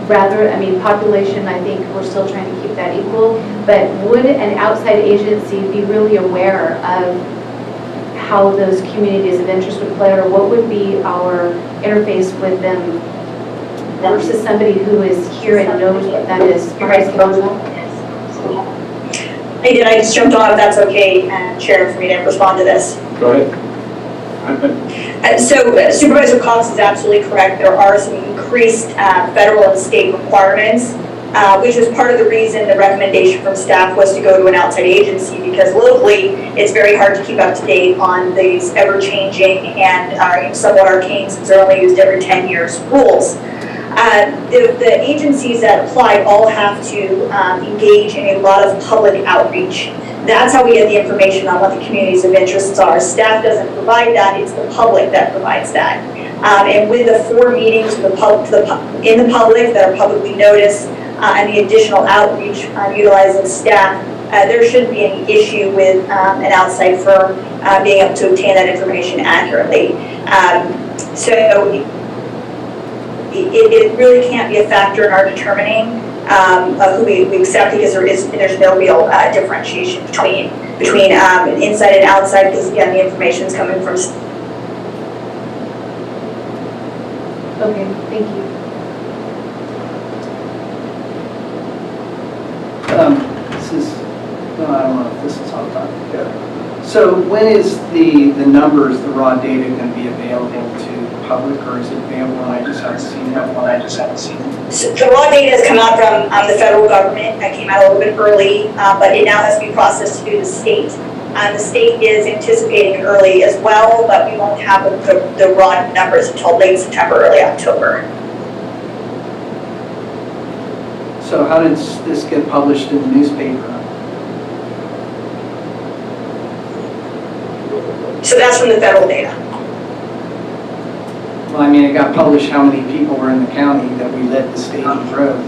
Rather, population, I think we're still trying to keep that equal, but would an outside agency be really aware of how those communities of interest would play, or what would be our interface with them versus somebody who is here and knows what that is? I just jumped on, if that's okay, Chair, for me to respond to this. Go ahead. So Supervisor Cox is absolutely correct. There are some increased federal and state requirements, which was part of the reason the recommendation from staff was to go to an outside agency, because locally it's very hard to keep up to date on these ever-changing and somewhat arcane, since they're only used every 10 years, rules. The agencies that apply all have to engage in a lot of public outreach. That's how we get the information on what the communities of interests are. Staff doesn't provide that, it's the public that provides that. And with the 4 meetings in the public that are publicly noticed and the additional outreach utilizing staff, there shouldn't be any issue with an outside firm being able to obtain that information accurately. So it really can't be a factor in our determining who we accept, because there's no real differentiation between inside and outside, because again, the information is coming from. Okay, thank you. I don't know if this is on topic yet. So when is the numbers, the raw data, going to be available to the public, or is it available and I just haven't seen it? So the raw data has come out from the federal government. That came out a little bit early, but it now has to be processed through the state. The state is anticipating early as well, but we won't have the raw numbers until late September, early October. So how does this get published in the newspaper? So that's from the federal data. Well, it got published how many people were in the county that we led the state on growth.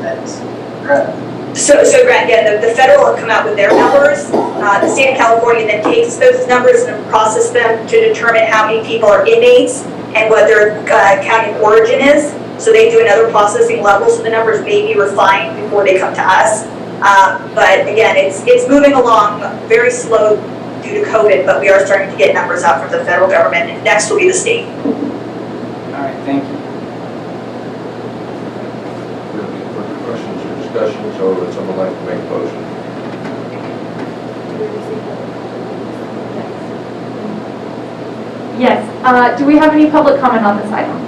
So Grant, again, the federal will come out with their numbers. The state of California then takes those numbers and process them to determine how many people are inmates and what their county of origin is. So they do another processing level, so the numbers may be refined before they come to us. But again, it's moving along very slow due to COVID, but we are starting to get numbers out from the federal government, and next will be the state. All right, thank you. Any further questions or discussions, or would someone like to make a motion? Yes. Do we have any public comment on this item?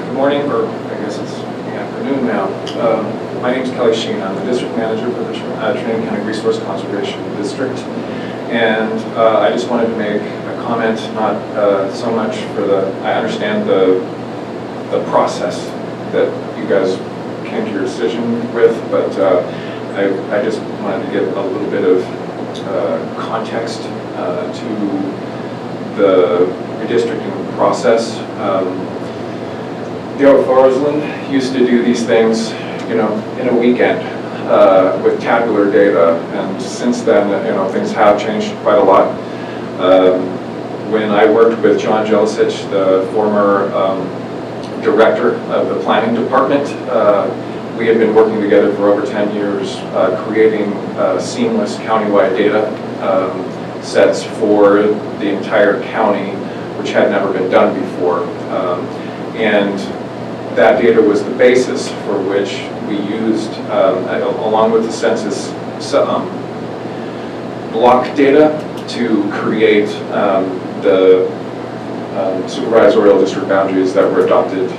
Good morning, or I guess it's the afternoon now. My name is Kelly Sheen. I'm the district manager for the Trinity County Resource Conservation District. And I just wanted to make a comment, not so much for I understand the process that you guys came to your decision with, but I just wanted to give a little bit of context to the redistricting process. Cao Report used to do these things, in a weekend with tabular data, and since then, things have changed quite a lot. When I worked with John Jelisich, the former director of the planning department, we had been working together for over 10 years, creating seamless countywide data sets for the entire county, which had never been done before. And that data was the basis for which we used, along with the census block data, to create the supervisorial district boundaries that were adopted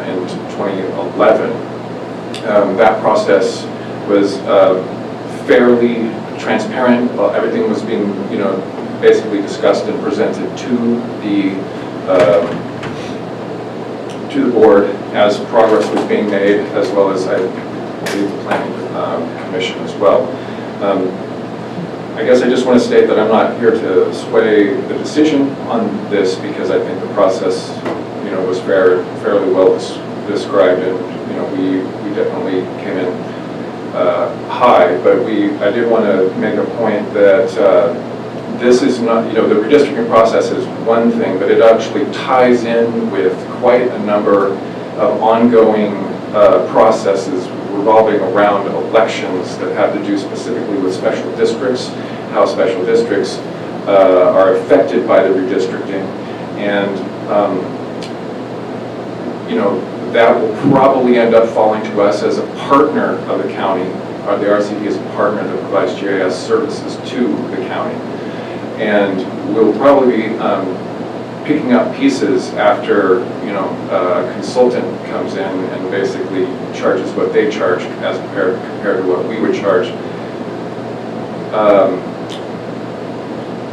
in 2011. That process was fairly transparent. Everything was being, basically discussed and presented to the board as progress was being made, as well as I believe the planning commission as well. I guess I just want to state that I'm not here to sway the decision on this, because I think the process, was fairly well described, and we definitely came in high. But I did want to make a point that this is not, the redistricting process is one thing, but it actually ties in with quite a number of ongoing processes revolving around elections that have to do specifically with special districts, how special districts are affected by the redistricting, and that will probably end up falling to us as a partner of the county. The RCD is a partner that provides GIS services to the county, and we'll probably be picking up pieces after a consultant comes in and basically charges what they charge as compared to what we would charge.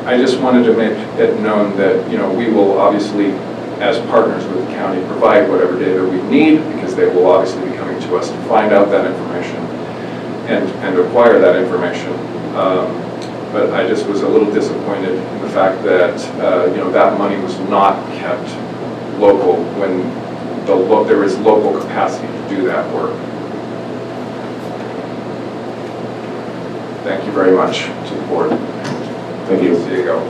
I just wanted to make it known that we will obviously, as partners with the county, provide whatever data we need, because they will obviously be coming to us to find out that information and acquire that information. But I just was a little disappointed in the fact that that money was not kept local when there is local capacity to do that work. Thank you very much to the board. Thank you. See you go.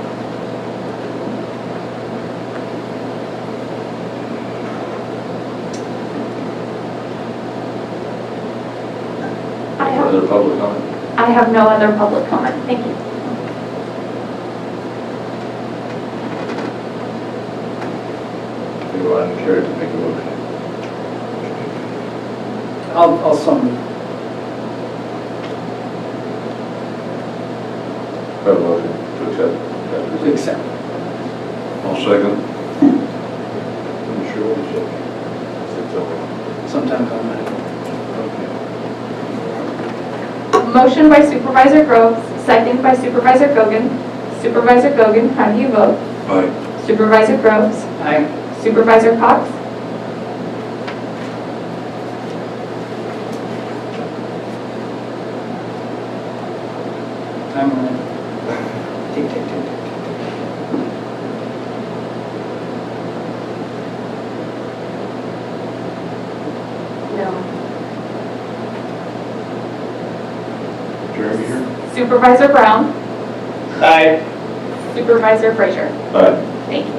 Other public comment? I have no other public comment. Thank you. Anyone care to make a motion? I'll sum it. Have a motion to accept? To accept. I'll second. I'm sure we should. Sometimes I'm not. Motion by Supervisor Groves, second by Supervisor Gogan. Supervisor Gogan, how do you vote? Aye. Supervisor Groves? Aye. Supervisor Cox? I'm on it. Tick, tick, tick, tick. No. Jeremy here? Supervisor Brown? Aye. Supervisor Frazier? Aye. Thank you.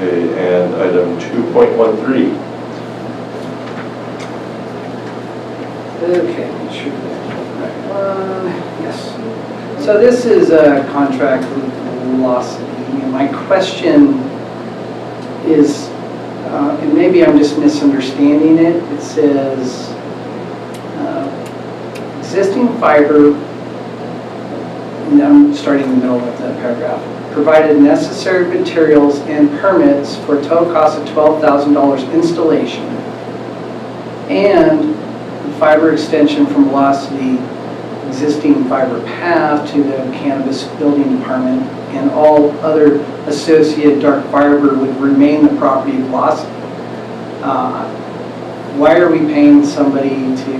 Okay, and item 2.13, Okay, sure. Yes. So this is a contract with Velocity. And my question is, and maybe I'm just misunderstanding it. It says, existing fiber, and I'm starting in the middle of the paragraph, provided necessary materials and permits for a total cost of $12,000 installation, and fiber extension from Velocity existing fiber path to the cannabis building department, and all other associated dark fiber would remain the property of Velocity. Why are we paying somebody to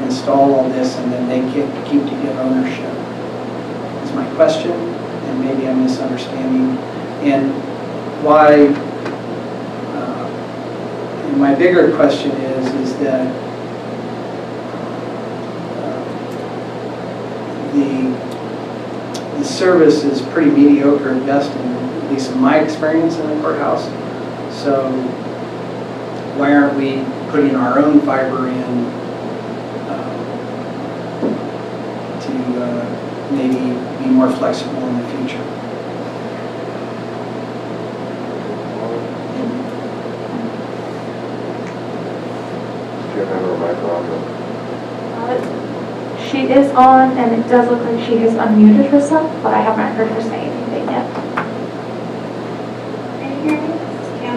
install all this and then they keep to get ownership? Is my question, and maybe I'm misunderstanding. And why, and my bigger question is that the service is pretty mediocre at best, at least in my experience in the courthouse. So why aren't we putting our own fiber in to maybe be more flexible in the future? Do you remember my problem? She is on, and it does look like she has unmuted herself, but I haven't heard her say anything yet. Can you hear me? This is Kim.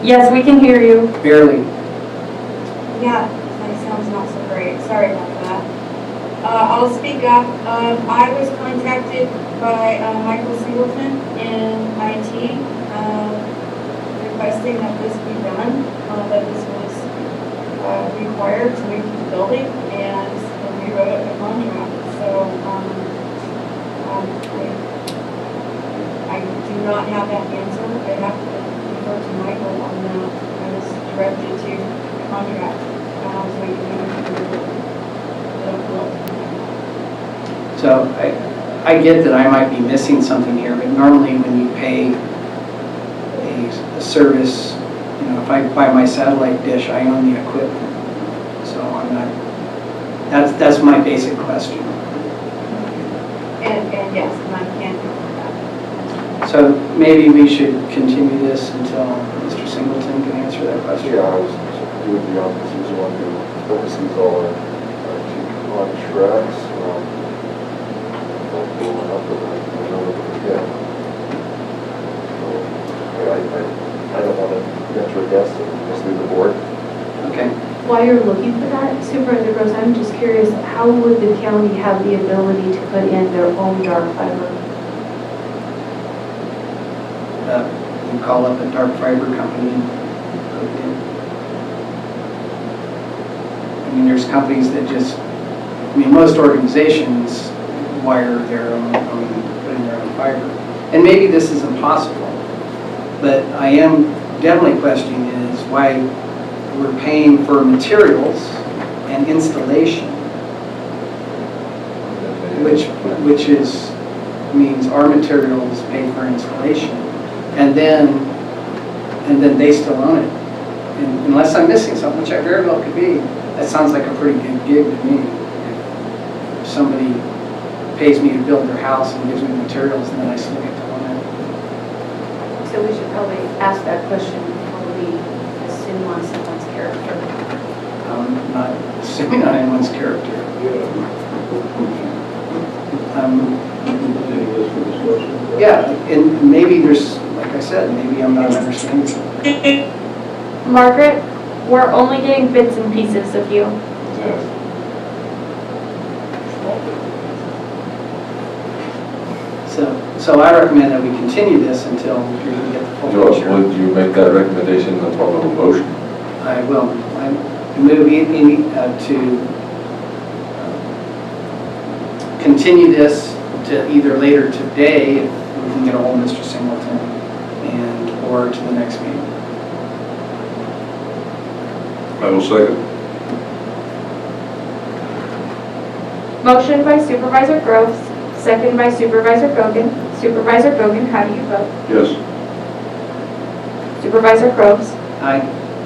Yes, we can hear you. Barely. Yeah, my sound's not so great. Sorry about that. I'll speak up. I was contacted by Michael Singleton in IT requesting that this be done, that this was required to move to the building, and we wrote up the contract. So I do not have that answer. I have to refer to Michael on that. I was directed to the contract, so we can move to the building. So I get that I might be missing something here, but normally when you pay a service, you know, if I buy my satellite dish, I own the equipment. So I'm not, that's my basic question. And yes, and I can't answer that. So maybe we should continue this until Mr. Singleton can answer that question. Yeah, I was doing the office, he's the one who oversees all our contracts. I'll pull it up, but I know what to get. So I don't want to venture a guess and mislead the board. Okay. While you're looking for that, Supervisor Gross, I'm just curious, how would the county have the ability to put in their own dark fiber? You call up a dark fiber company and put it in. I mean, there's companies that just, I mean, most organizations wire their own, put in their own fiber. And maybe this is impossible, but I am definitely questioning is why we're paying for materials and installation, which is, means our materials pay for installation, and then they still own it. And unless I'm missing something, which I very well could be, that sounds like a pretty good gig to me. If somebody pays me to build their house and gives me materials, and then I still get to own it. So we should probably ask that question before we assume on someone's character. Not assuming on anyone's character. Yeah, and maybe there's, like I said, maybe I'm not understanding something. Margaret, we're only getting bits and pieces of you. So I recommend that we continue this until we can get the full picture. Would you make that recommendation in the form of a motion? I will. I move to continue this to either later today, if we can get a hold of Mr. Singleton, and or to the next meeting. I will second. Motion by Supervisor Groves, second by Supervisor Gogan. Supervisor Gogan, how do you vote? Yes. Supervisor Groves. Aye.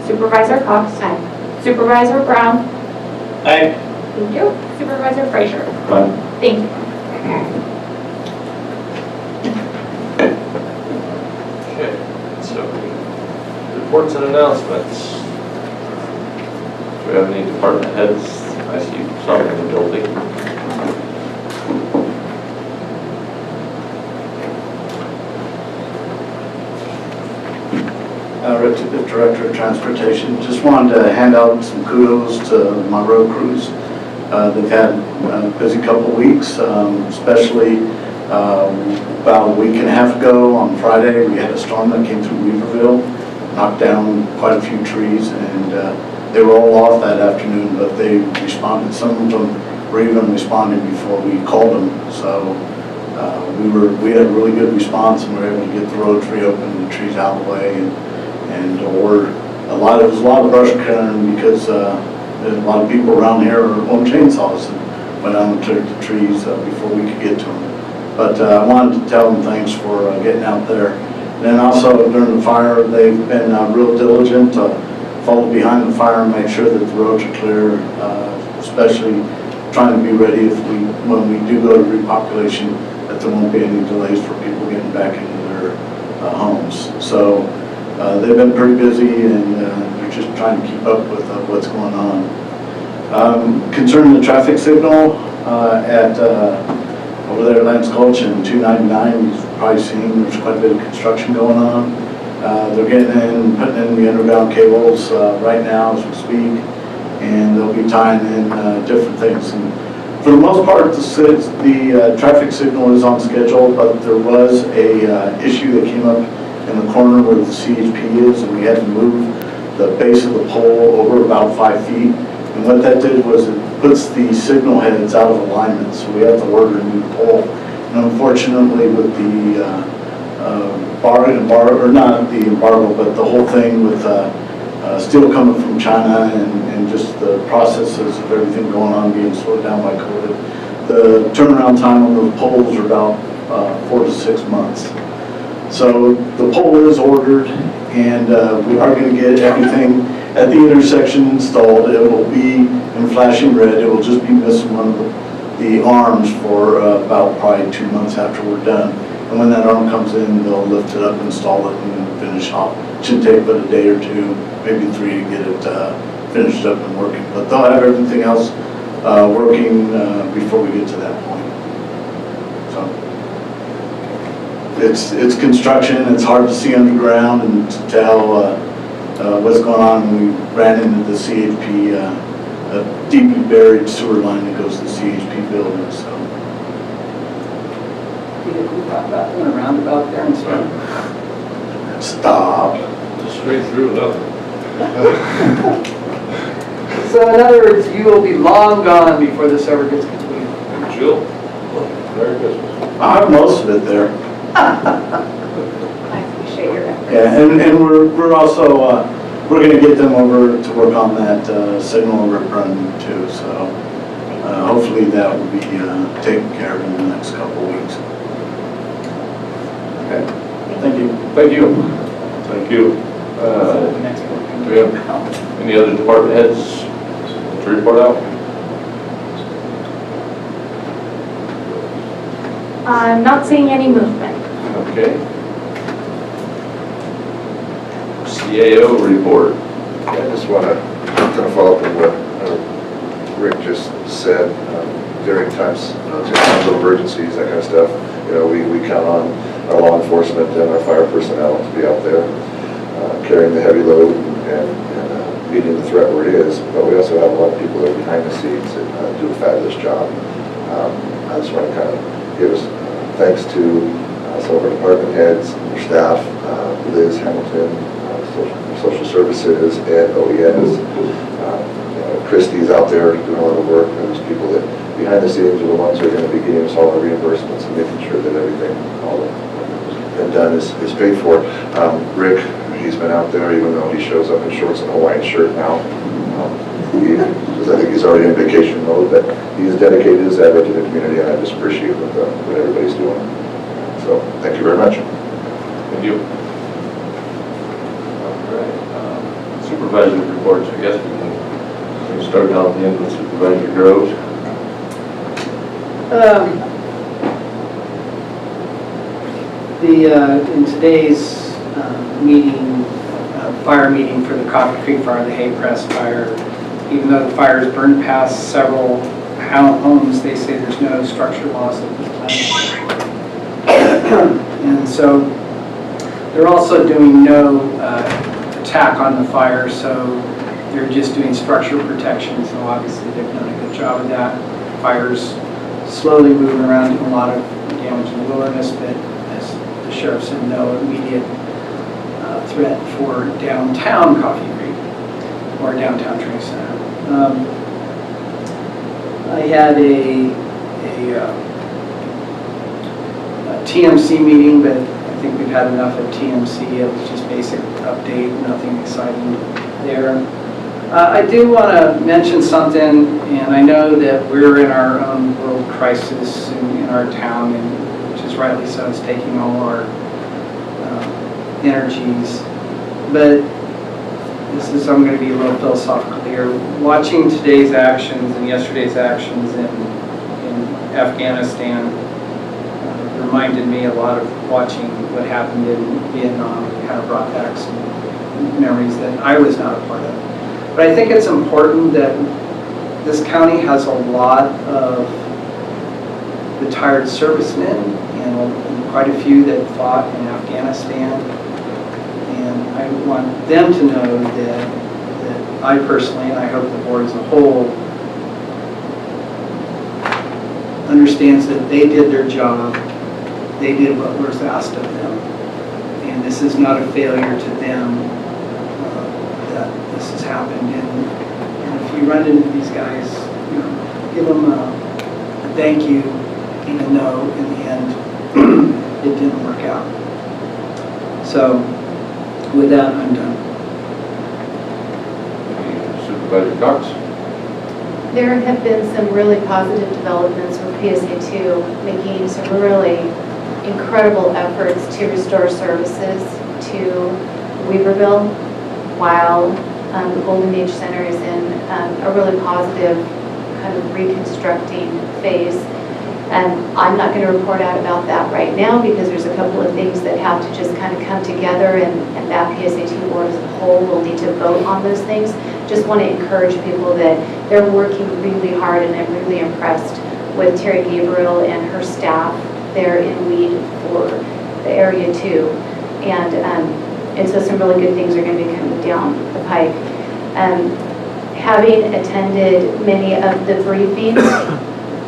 Supervisor Cox. Aye. Supervisor Brown. Aye. Thank you. Supervisor Frazier. Fine. Thank you. Okay, so reports and announcements. Do we have any department heads? I see some in the building. Rick, the Director of Transportation. Just wanted to hand out some kudos to my road crews. They've had a busy couple weeks, especially about a week and a half ago on Friday, we had a storm that came through Weaverville, knocked down quite a few trees, and they were all off that afternoon, but they responded. Some of them were even responding before we called them. So we had a really good response, and we were able to get the roads reopened, the trees out of the way, and there was a lot of brush clearing because there's a lot of people around here own chainsaws and went out and cleared the trees before we could get to them. But I wanted to tell them thanks for getting out there. And then also during the fire, they've been real diligent to follow behind the fire and make sure that the roads are clear, especially trying to be ready when we do go to repopulation, that there won't be any delays for people getting back into their homes. So they've been pretty busy, and they're just trying to keep up with what's going on. Concerning the traffic signal at over there at Lance Gulch and 299, you've probably seen there's quite a bit of construction going on. They're getting in, putting in the underground cables right now as we speak, and they'll be tying in different things. And for the most part, the traffic signal is on schedule, but there was a issue that came up in the corner where the CHP is, and we had to move the base of the pole over about 5 feet. And what that did was it puts the signal heads out of alignment, so we have to order a new pole. And unfortunately, with the not the embargo, but the whole thing with steel coming from China and just the processes of everything going on being slowed down by COVID, the turnaround time on those poles are about 4 to 6 months. So the pole is ordered, and we are going to get everything at the intersection installed. It will be in flashing red. It will just be missing one of the arms for about probably 2 months after we're done. And when that arm comes in, they'll lift it up, install it, and finish off. It should take but a day or two, maybe 3 to get it finished up and working. But they'll have everything else working before we get to that point. So. It's construction. It's hard to see underground and to tell what's going on. We ran into the CHP, a deeply buried sewer line that goes to the CHP building. So. In a roundabout there and stuff. Stop. Just straight through, nothing. So in other words, you will be long gone before this ever gets completed. Jill, Merry Christmas. I have most of it there. I appreciate your efforts. Yeah, and we're also we're going to get them over to work on that signal rip run too. So hopefully that will be taken care of in the next couple of weeks. Okay. Thank you. Thank you. Thank you. Do we have any other department heads to report out? I'm not seeing any movement. Okay. CAO report. I just want to kind of follow up on what Rick just said. During times of emergencies, that kind of stuff, we count on our law enforcement and our fire personnel to be out there carrying the heavy load and meeting the threat where it is. But we also have a lot of people that are behind the scenes that do a fabulous job. I just want to kind of give us thanks to some of our department heads, their staff, Liz Hamilton, Social Services, and OES. Christie's out there doing a lot of work. Those people that behind the scenes are the ones who are going to be getting us all our reimbursements and making sure that everything all that's done is paid for. Rick, he's been out there even though he shows up in shorts and a Hawaiian shirt now. Because I think he's already in vacation mode, but he's dedicated his effort to the community, and I just appreciate what everybody's doing. So thank you very much. Thank you. All right. Supervisor reports. I guess we can start down at the end with supervisor. Supervisor Groves? In today's meeting, fire meeting for the Coffee Creek Fire, the hay press fire, even though the fires burned past several homes, they say there's no structure loss at this time. And so they're also doing no attack on the fire, so they're just doing structure protection. So obviously they've done a good job of that. Fire's slowly moving around, doing a lot of damage in the wilderness, but as the sheriff said, no immediate threat for downtown Coffee Creek or downtown Trinity Center. I had a TMC meeting, but I think we've had enough of TMC. It was just basic update, nothing exciting there. I do want to mention something, and I know that we're in our own world crisis in our town, and which is rightly so. It's taking all our energies. But this is, I'm going to be a little philosophical here. Watching today's actions and yesterday's actions in Afghanistan reminded me a lot of watching what happened in Vietnam. It kind of brought back some memories that I was not a part of. But I think it's important that this county has a lot of retired servicemen and quite a few that fought in Afghanistan. And I want them to know that I personally, and I hope the board as a whole, understands that they did their job. They did what was asked of them. And this is not a failure to them that this has happened. And if you run into these guys, you know, give them a thank you and a no. In the end, it didn't work out. So with that, I'm done. Supervisor Cox? There have been some really positive developments with PSA2, making some really incredible efforts to restore services to Weaverville, while the Golden Age Center is in a really positive kind of reconstructing phase. And I'm not going to report out about that right now because there's a couple of things that have to just kind of come together, and that PSA2 board as a whole will need to vote on those things. Just want to encourage people that they're working really hard, and I'm really impressed with Terry Gabriel and her staff there in lead for the area too. And so some really good things are going to be coming down the pike. Having attended many of the briefings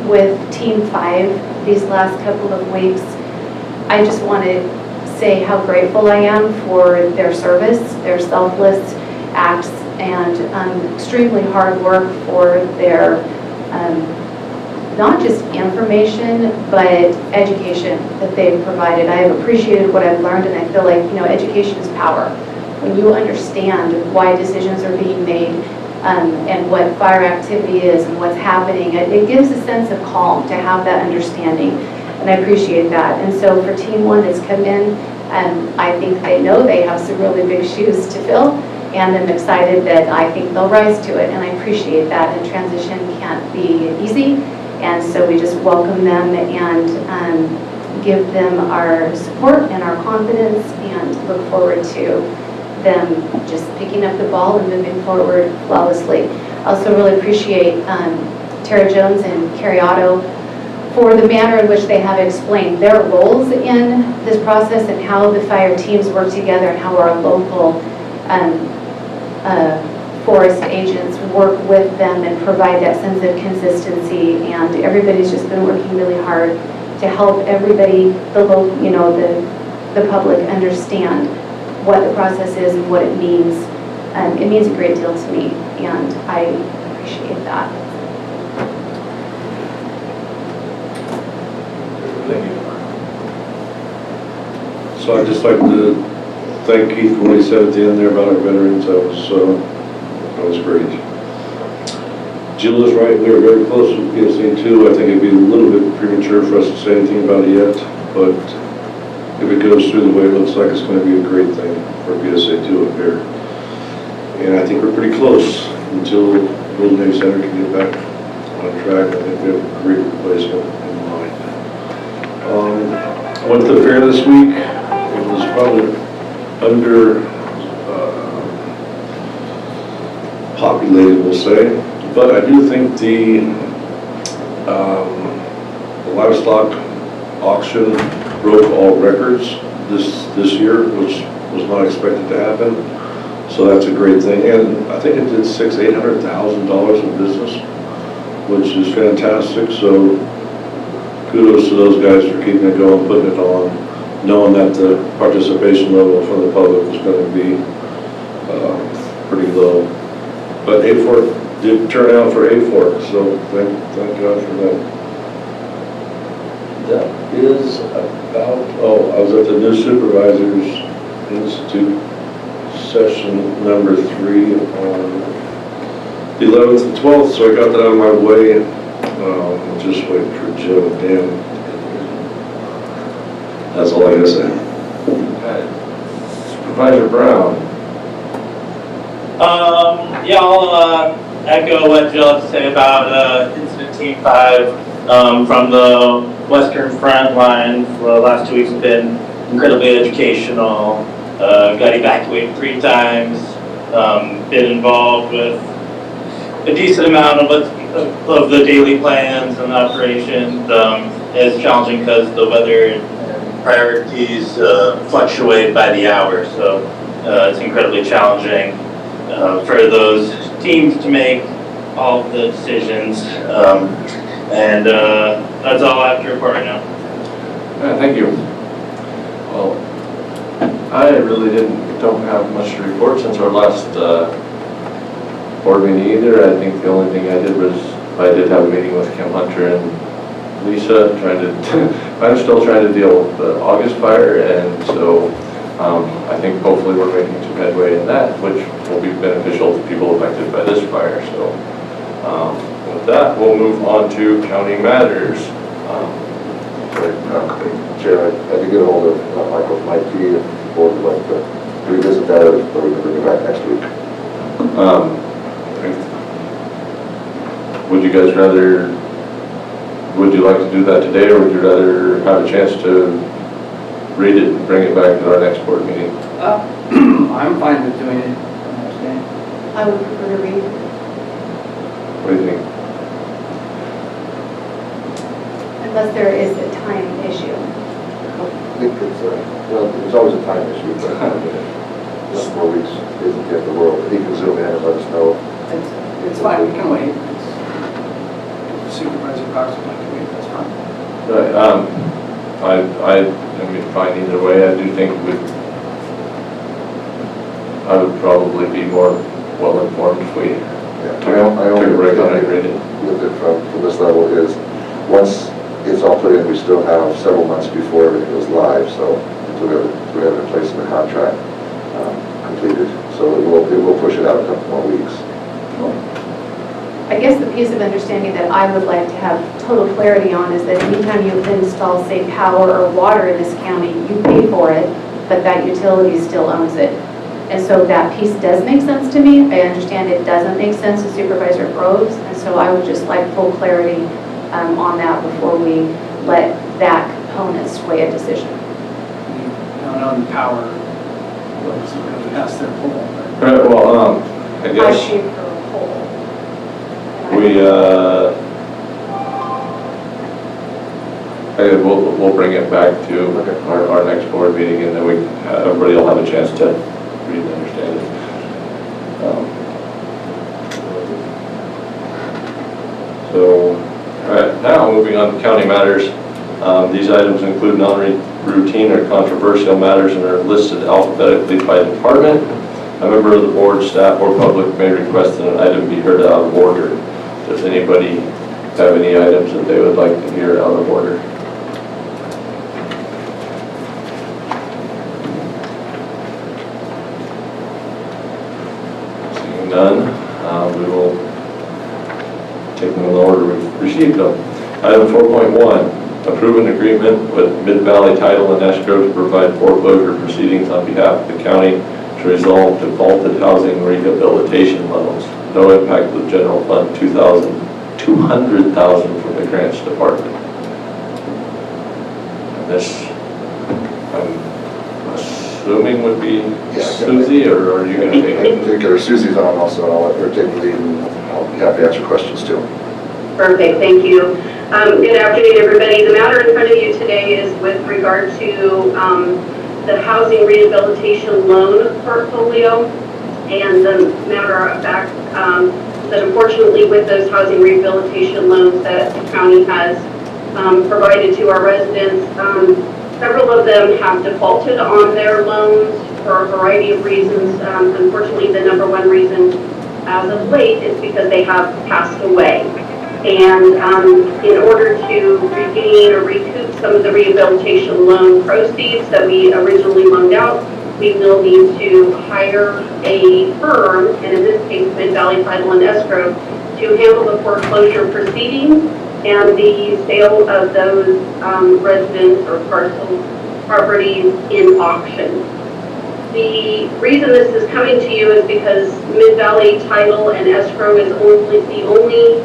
with Team 5 these last couple of weeks, I just want to say how grateful I am for their service, their selfless acts, and extremely hard work for their not just information, but education that they've provided. I have appreciated what I've learned, and I feel like, you know, education is power. When you understand why decisions are being made, and what fire activity is and what's happening, it gives a sense of calm to have that understanding, and I appreciate that. And so for Team 1 that's come in, I think they know they have some really big shoes to fill, and I'm excited that I think they'll rise to it, and I appreciate that. And transition can't be easy, and so we just welcome them and give them our support and our confidence, and look forward to them just picking up the ball and moving forward flawlessly. I also really appreciate Tara Jones and Carrie Otto for the manner in which they have explained their roles in this process and how the fire teams work together and how our local forest agents work with them and provide that sense of consistency. And everybody's just been working really hard to help everybody, the public, understand what the process is and what it means. It means a great deal to me, and I appreciate that. So I'd just like to thank Keith for what he said at the end there about our veterans. That was great. Jill is right, we are very close with PSA 2. I think it'd be a little bit premature for us to say anything about it yet, but if it goes through the way it looks like, it's going to be a great thing for PSA 2 up here. And I think we're pretty close until Golden Age Center can get back on track. I think we have a great replacement in mind. I went to the fair this week. It was probably under populated, we'll say, but I do think the livestock auction broke all records this year, which was not expected to happen. So that's a great thing, and I think it did $800,000 in business, which is fantastic. So kudos to those guys for keeping it going, putting it on, knowing that the participation level from the public was going to be pretty low. But A-Fork did turn out for A-Fork, so thank God for that. That is about, I was at the new Supervisors Institute session number 3 on the 11th and 12th, so I got that out of my way. Just waiting for Joe and Dan. That's all I gotta say. Okay. Supervisor Brown. Yeah, I'll echo what Jill had to say about Incident Team 5 from the Western Front line. For the last 2 weeks have been incredibly educational. Got evacuated 3 times. Been involved with a decent amount of the daily plans and operations. It's challenging because the weather and priorities fluctuate by the hour, so it's incredibly challenging for those teams to make all of the decisions. And that's all I have to report right now. Thank you. Well, I really don't have much to report since our last board meeting either. I think the only thing I did was I did have a meeting with Kim Hunter and Lisa, I'm still trying to deal with the August fire, and so I think hopefully we're making some headway in that, which will be beneficial to people affected by this fire. So with that, we'll move on to county matters. Chair, I had to get a hold of Michael from IT, if the board would like to revisit that, or we can bring it back next week. Would you guys would you like to do that today, or would you rather have a chance to read it and bring it back to our next board meeting? I'm fine with doing it. I would prefer to read. What do you think? Unless there is a time issue. I think it's, well, there's always a time issue, but 4 weeks isn't the end of the world. He can zoom in and let us know. It's fine, we can wait. Supervisor Cox would like to wait, that's fine. I mean, fine either way. I do think I would probably be more well-informed if we took a regular and read it. With it from this level is, once it's all put in, we still have several months before everything goes live, so until we have it in place in the contract completed. So it will push it out a couple more weeks. I guess the piece of understanding that I would like to have total clarity on is that anytime you install, say, power or water in this county, you pay for it, but that utility still owns it. And so that piece does make sense to me. I understand it doesn't make sense to Supervisor Groves, and so I would just like full clarity on that before we let that component sway a decision. On the power, what's really past their pole. Right, well, I guess. I shoot for a pole. We'll bring it back to our next board meeting, and then everybody will have a chance to read and understand it. So, all right, now moving on to county matters. These items include non-routine or controversial matters and are listed alphabetically by department. A member of the board, staff, or public may request that an item be heard out of order. Does anybody have any items that they would like to hear out of order? Seeing none, we will take them in the order we've received them. Item 4.1, approve an agreement with Mid-Valley Title and Escrow to provide foreclosure proceedings on behalf of the county to resolve defaulted housing rehabilitation loans. No impact with general fund 2002 $200,000 from the grants department. And this, I'm assuming would be Susie, or are you going to take I it? think Susie's on also, and I'll let her take the lead, and I'll be happy to answer questions too. Perfect, thank you. Good afternoon, everybody. The matter in front of you today is with regard to the housing rehabilitation loan portfolio, and the matter of fact that unfortunately with those housing rehabilitation loans that the county has provided to our residents, several of them have defaulted on their loans for a variety of reasons. Unfortunately, the number one reason as of late is because they have passed away. And in order to regain or recoup some of the rehabilitation loan proceeds that we originally loaned out, we will need to hire a firm, and in this case, Mid-Valley Title and Escrow, to handle the foreclosure proceedings and the sale of those residents or parcel properties in auction. The reason this is coming to you is because Mid-Valley Title and Escrow is the only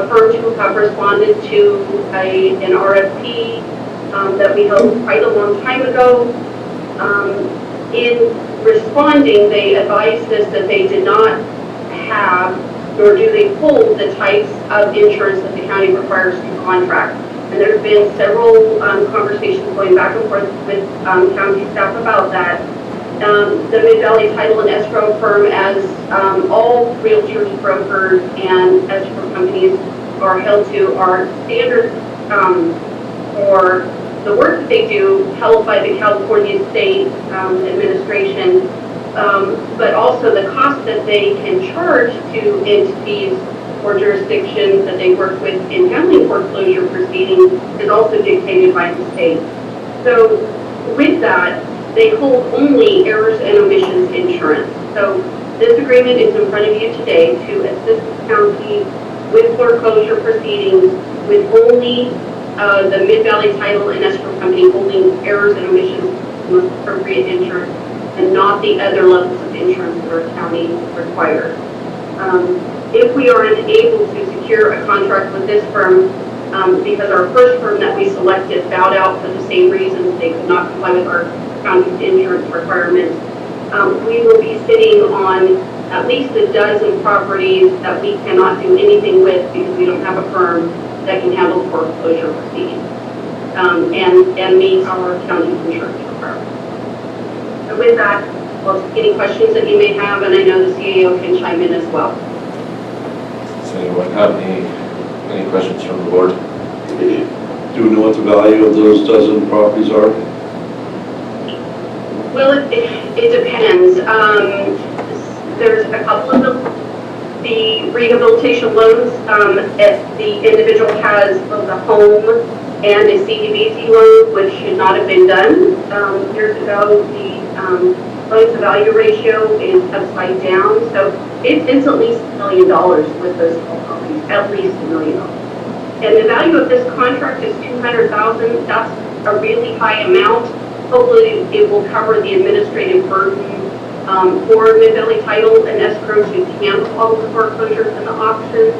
firms who have responded to an RFP that we held quite a long time ago. In responding, they advised us that they did not have, nor do they hold, the types of insurance that the county requires to contract. And there have been several conversations going back and forth with county staff about that. The Mid-Valley Title and Escrow firm, as all realtors, brokers, and escrow companies are held to, are standards for the work that they do, held by the California State Administration, but also the cost that they can charge to entities or jurisdictions that they work with in handling foreclosure proceedings is also dictated by the state. So with that, they hold only errors and omissions insurance. So this agreement is in front of you today to assist the county with foreclosure proceedings with only the Mid-Valley Title and Escrow Company holding errors and omissions most appropriate insurance, and not the other levels of insurance that our county requires. If we are unable to secure a contract with this firm, because our first firm that we selected bowed out for the same reasons, they could not comply with our county's insurance requirements, we will be sitting on at least a dozen properties that we cannot do anything with because we don't have a firm that can handle foreclosure proceedings and meet our county's insurance requirements. So with that, well, any questions that you may have, and I know the CAO can chime in as well. Does anyone have any questions from the board? Do we know what the value of those dozen properties are? Well, it depends. There's a couple of the rehabilitation loans. If the individual has both a home and a CDBG loan, which should not have been done years ago, the loan to value ratio is upside down. So it's at least $1 million with those properties, at least $1 million. And the value of this contract is $200,000. That's a really high amount. Hopefully it will cover the administrative burden for Mid-Valley Title and Escrow to handle all of the foreclosures and the auctions.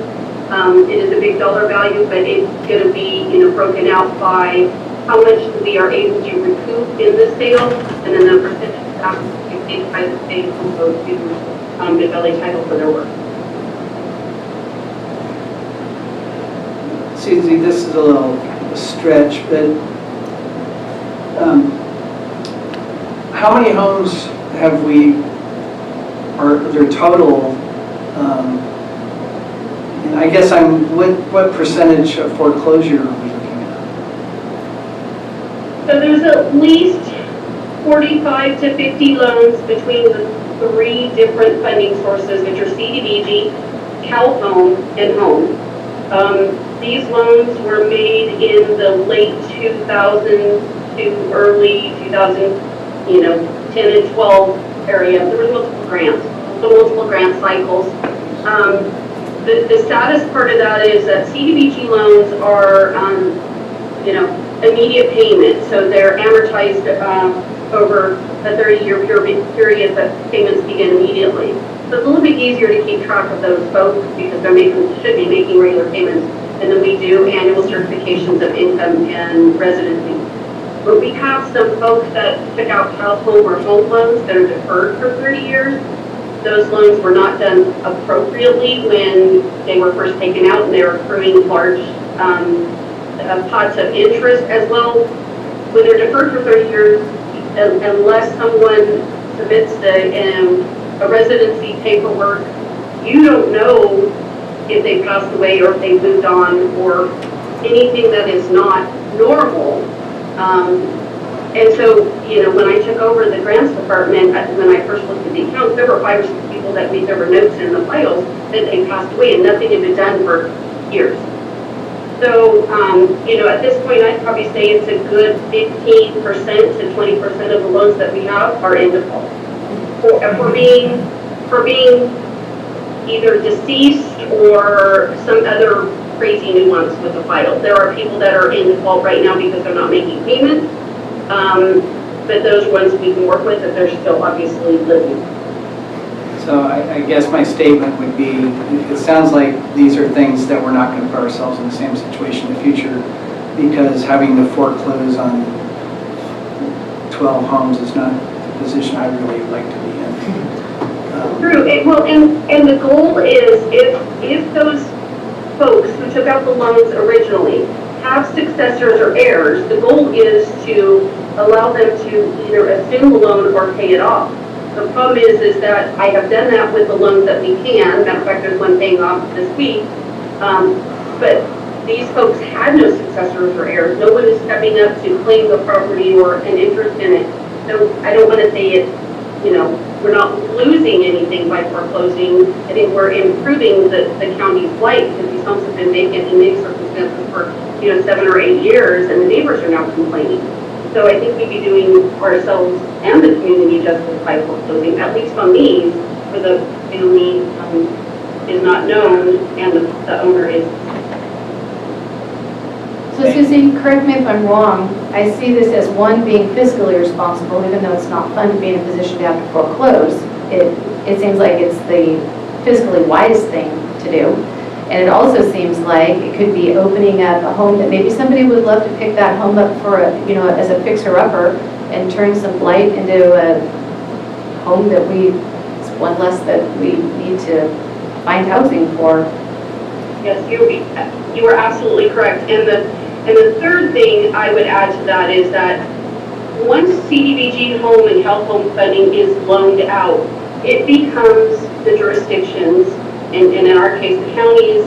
It is a big dollar value, but it's going to be broken out by how much we are able to recoup in the sale, and then the percentage that is paid by the state will go to Mid-Valley Title for their work. Susie, this is a little stretch, but how many homes have we, or their total, and I guess what percentage of foreclosure are we looking at? So there's at least 45 to 50 loans between the three different funding sources, which are CDBG, Cal Home, and Home. These loans were made in the late 2000s to early 2010 and 12 area. There were multiple grant cycles. The saddest part of that is that CDBG loans are, immediate payment. So they're amortized over a 30-year period, but payments begin immediately. So it's a little bit easier to keep track of those folks because should be making regular payments, and then we do annual certifications of income and residency. But we have some folks that took out house home or home loans that are deferred for 30 years. Those loans were not done appropriately when they were first taken out, and they were accruing large pots of interest as well. When they're deferred for 30 years, unless someone submits a residency paperwork, you don't know if they passed away or if they moved on or anything that is not normal. And so, when I took over the grants department, when I first looked at the accounts, there were 5 or 6 people that there were notes in the files that they passed away and nothing had been done for years. So, at this point, I'd probably say it's a good 15% to 20% of the loans that we have are in default. For being either deceased or some other crazy nuance with the file. There are people that are in default right now because they're not making payments, but those ones we can work with if they're still obviously living. So I guess my statement would be, it sounds like these are things that we're not going to put ourselves in the same situation in the future, because having to foreclose on 12 homes is not the position I really would like to be in. True, and the goal is if those folks who took out the loans originally have successors or heirs, the goal is to allow them to either assume the loan or pay it off. The problem is that I have done that with the loans that we can. Matter of fact, there's one paying off this week. But these folks had no successors or heirs. No one is stepping up to claim the property or an interest in it. So I don't want to say it, we're not losing anything by foreclosing. I think we're improving the county's light because these homes have been vacant in many circumstances for 7 or 8 years, and the neighbors are now complaining. So I think we'd be doing ourselves and the community justice by foreclosing, at least on these, where the family is not known and the owner is. So Susie, correct me if I'm wrong, I see this as one being fiscally responsible, even though it's not fun to be in a position to have to foreclose. It seems like it's the fiscally wise thing to do. And it also seems like it could be opening up a home that maybe somebody would love to pick that home up for as a fixer-upper and turn some blight into a home that it's one less that we need to find housing for. Yes, you are absolutely correct. And the third thing I would add to that is that once CDBG home and health home funding is loaned out, it becomes the jurisdiction's, and in our case, the county's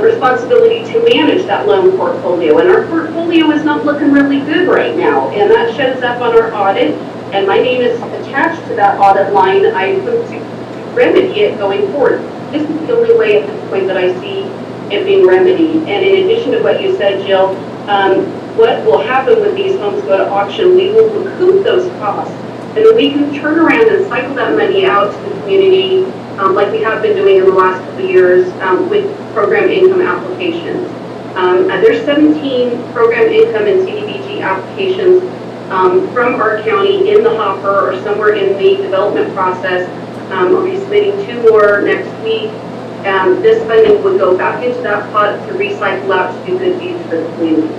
responsibility to manage that loan portfolio. And our portfolio is not looking really good right now. And that shows up on our audit. And my name is attached to that audit line. I hope to remedy it going forward. This is the only way at this point that I see it being remedied. And in addition to what you said, Jill, what will happen when these homes go to auction, we will recoup those costs. And then we can turn around and cycle that money out to the community like we have been doing in the last couple of years with program income applications. There's 17 program income and CDBG applications from our county in the hopper or somewhere in the development process. I'll be submitting 2 more next week. This funding would go back into that pot to recycle out to do good deeds for the community.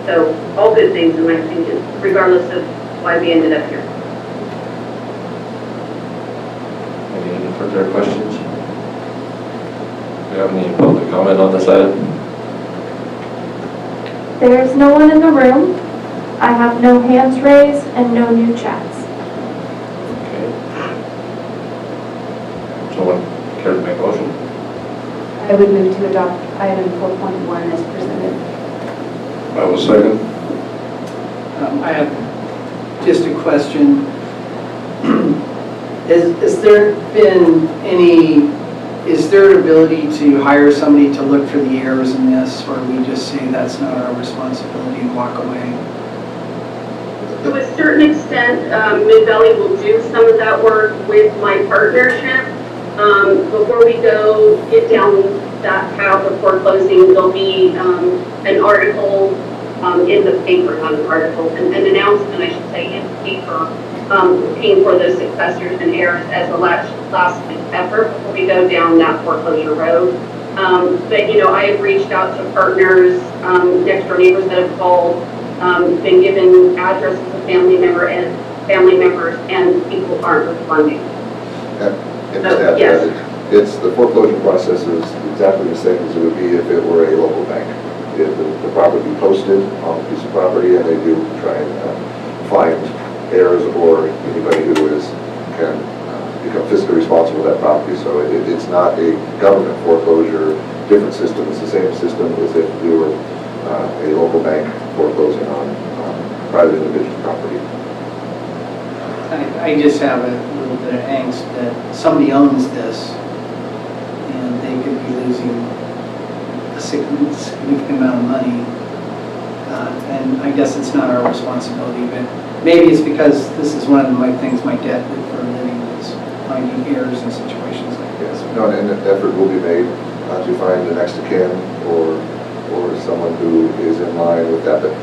So all good things in my opinion, regardless of why we ended up here. Any further questions? Do you have any public comment on this item? There's no one in the room. I have no hands raised and no new chats. Okay. Someone care to make a motion? I would move to adopt item 4.1 as presented. I will second. I have just a question. Is there an ability to hire somebody to look for the errors in this, or we just say that's not our responsibility and walk away? To a certain extent, Mid-Valley will do some of that work with my partnership. Before we get down that path of foreclosing, there'll be an article in the paper, not an article, an announcement, I should say, in the paper, looking for those successors and heirs as a last effort before we go down that foreclosure road. But, you know, I have reached out to partners, next door neighbors that have called, been given addresses of family members, and people aren't responding. And just add to yes. that, it's, the foreclosure process is exactly the same as it would be if it were a local bank. The property be posted on a piece of property, and they do try and find heirs or anybody who can become fiscally responsible for that property. So it's not a government foreclosure, different system. It's the same system as if we were a local bank foreclosing on private individual property. I just have a little bit of angst that somebody owns this and they could be losing a significant amount of money. And I guess it's not our responsibility, but maybe it's because this is one of my things my dad did for a living, was finding heirs in situations like this. No, and an effort will be made to find the next of kin or someone who is in line with that. But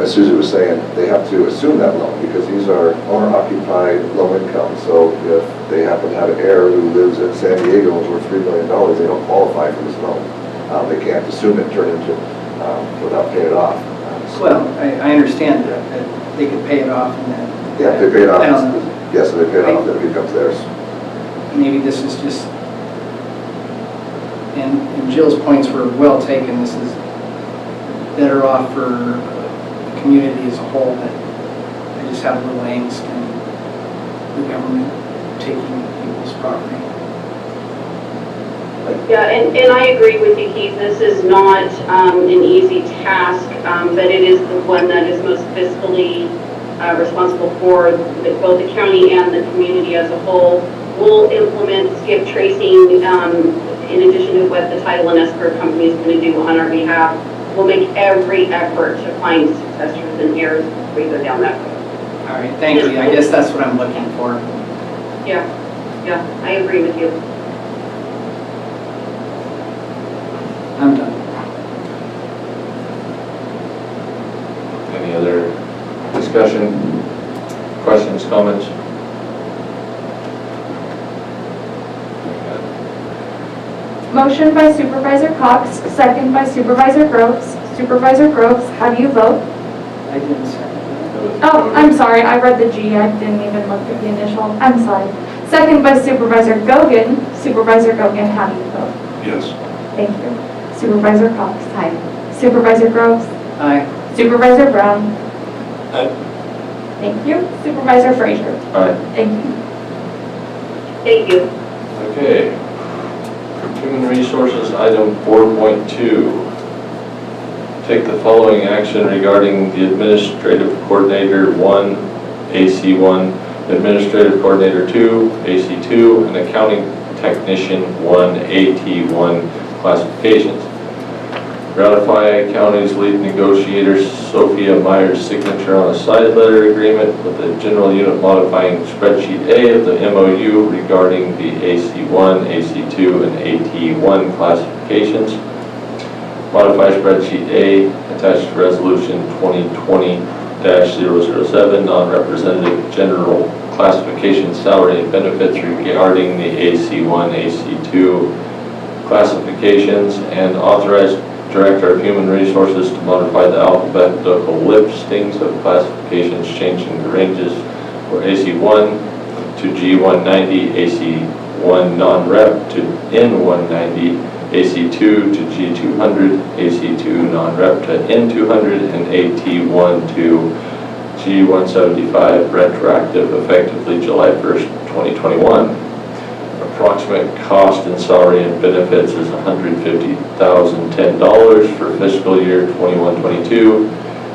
as Susie was saying, they have to assume that loan because these are owner-occupied, low income. So if they happen to have an heir who lives in San Diego and is worth $3 million, they don't qualify for this loan. They can't assume it, turn into without paying it off. Well, I understand that they could pay it off and then. Yeah, if they pay it off. I don't know. Yes, if they pay it off, then it becomes theirs. Maybe this is just, and Jill's points were well taken. This is better off for the community as a whole, but I just have a little angst in the government taking people's property. Yeah, and I agree with you, Keith. This is not an easy task, but it is the one that is most fiscally responsible for both the county and the community as a whole. We'll implement skip tracing in addition to what the title and escrow company is going to do on our behalf. We'll make every effort to find successors and heirs before we go down that road. All right, thank you. I guess that's what I'm looking for. Yeah, I agree with you. I'm done. Any other discussion, questions, comments? Motion by Supervisor Cox, second by Supervisor Groves. Supervisor Groves, how do you vote? I didn't second that. Oh, I'm sorry, I read the G, I didn't even look at the initial, I'm sorry. Second by Supervisor Gogan. Supervisor Gogan, how do you vote? Yes. Thank you. Supervisor Cox. Aye. Supervisor Groves. Aye. Supervisor Brown. Aye. Thank you. Supervisor Frazier. Aye. Thank you. Thank you. Okay. Human Resources, item 4.2. Take the following action regarding the Administrative Coordinator 1, AC1, Administrative Coordinator 2, AC2, and Accounting Technician 1, AT1 classifications. Ratify county's lead negotiator Sophia Meyer's signature on a side letter agreement with the general unit modifying spreadsheet A of the MOU regarding the AC1, AC2, and AT1 classifications. Modify spreadsheet A attached to resolution 2020-007 non-representative general classification salary and benefits regarding the AC1, AC2 classifications, and authorize Director of Human Resources to modify the alphabetical listings of classifications, changing the ranges for AC1 to G190, AC1 non-rep to N190, AC2 to G200, AC2 non-rep to N200, and AT1 to G175 retroactive effectively July 1st, 2021. Approximate cost in salary and benefits is $150,010 for fiscal year 21-22,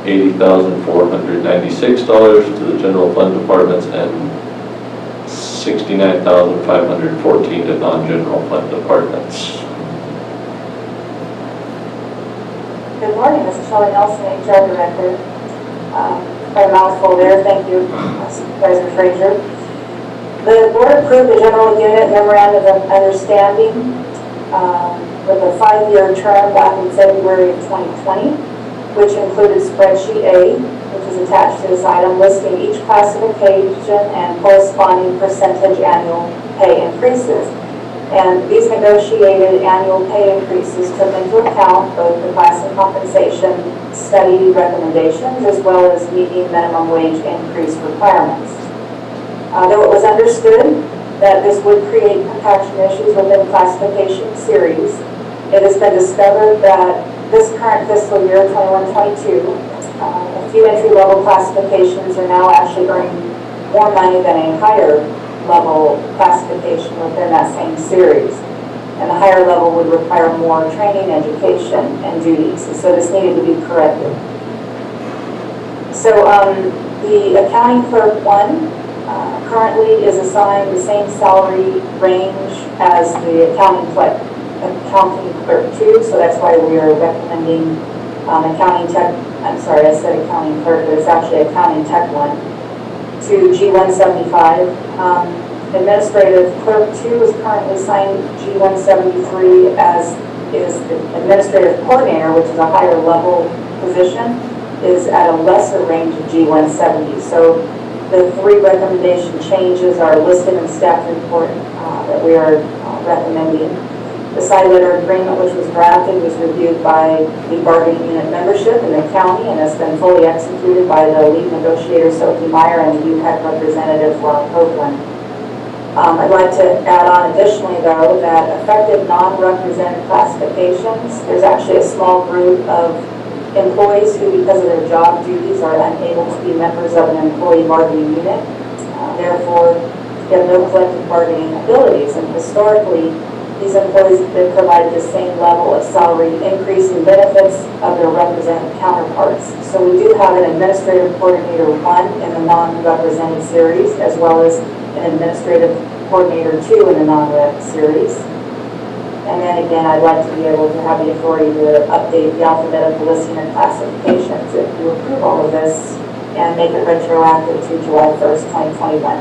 $80,496 to the general fund departments, and $69,514 to non-general fund departments. Good morning, this is Shelley Nelson, HR Director. Quite a mouthful there, thank you, Supervisor Frazier. The board approved the general unit memorandum of understanding with a 5-year term back in February of 2020. which included spreadsheet A, which is attached to this item, listing each classification and corresponding percentage annual pay increases. And these negotiated annual pay increases took into account both the class and compensation study recommendations as well as meeting minimum wage increase requirements. Though it was understood that this would create compaction issues within classification series, it has been discovered that this current fiscal year, 21-22, a few entry-level classifications are now actually earning more money than a higher level classification within that same series. And the higher level would require more training, education, and duties. And so this needed to be corrected. So the accounting clerk 1 currently is assigned the same salary range as the accounting clerk 2. So that's why we are recommending accounting tech, I'm sorry, I said accounting clerk, but it's actually accounting tech 1 to G175. Administrative clerk 2 is currently assigned G173, as is the administrative coordinator, which is a higher level position, is at a lesser range of G170. So the 3 recommendation changes are listed in staff report that we are recommending. The side letter agreement, which was drafted, was reviewed by the bargaining unit membership in the county and has been fully executed by the lead negotiator, Sophie Meyer, and the UPEC representative, Ron Copeland. I'd like to add on additionally, though, that effective non-represented classifications, there's actually a small group of employees who, because of their job duties, are unable to be members of an employee bargaining unit. Therefore, they have no collective bargaining abilities, and historically, these employees have been provided the same level of salary increase in benefits of their represented counterparts. So we do have an administrative coordinator 1 in the non-represented series, as well as an administrative coordinator 2 in the non-rep series. And then again, I'd like to be able to have the authority to update the alphabetical listing and classifications if you approve all of this and make it retroactive to July 1st, 2021.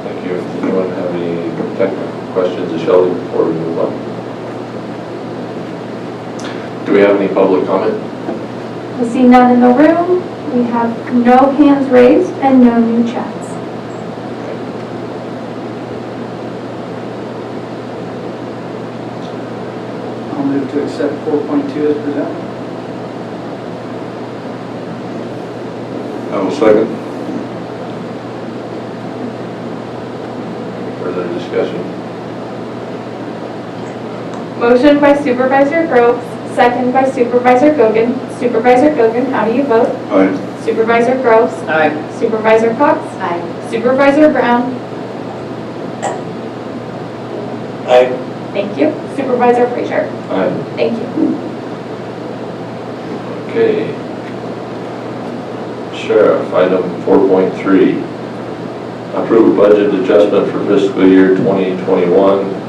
Thank you. Does anyone have any technical questions of Shelley before we move on? Do we have any public comment? I see none in the room. We have no hands raised and no new chats. I'll move to accept 4.2 as presented. I will second. Further discussion? Motion by Supervisor Groves, second by Supervisor Gogan. Supervisor Gogan, how do you vote? Aye. Supervisor Groves. Aye. Supervisor Cox. Aye. Supervisor Brown. Aye. Thank you. Supervisor Frazier. Aye. Thank you. Okay. Sheriff, item 4.3. Approve a budget adjustment for fiscal year 2021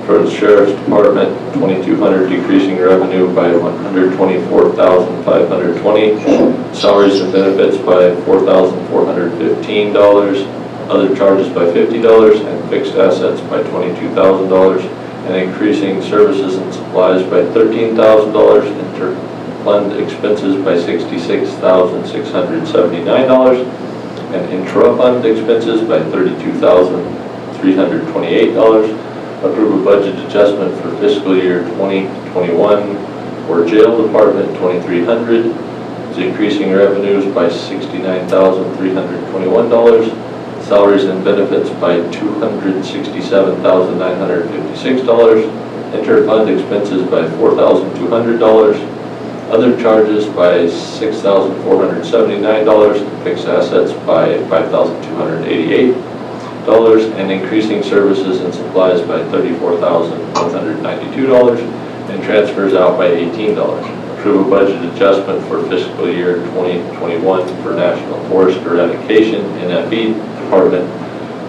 for the Sheriff's Department, 2,200, decreasing revenue by $124,520, salaries and benefits by $4,415, other charges by $50, and fixed assets by $22,000, and increasing services and supplies by $13,000, inter-fund expenses by $66,679, and intra-fund expenses by $32,328. Approve a budget adjustment for fiscal year 2021 for Jail Department, 2,300, increasing revenues by $69,321, salaries and benefits by $267,956, inter-fund expenses by $4,200, other charges by $6,479, fixed assets by $5,288, and increasing services and supplies by $34,192, and transfers out by $18. Approve a budget adjustment for fiscal year 2021 for National Forest Eradication NFE Department,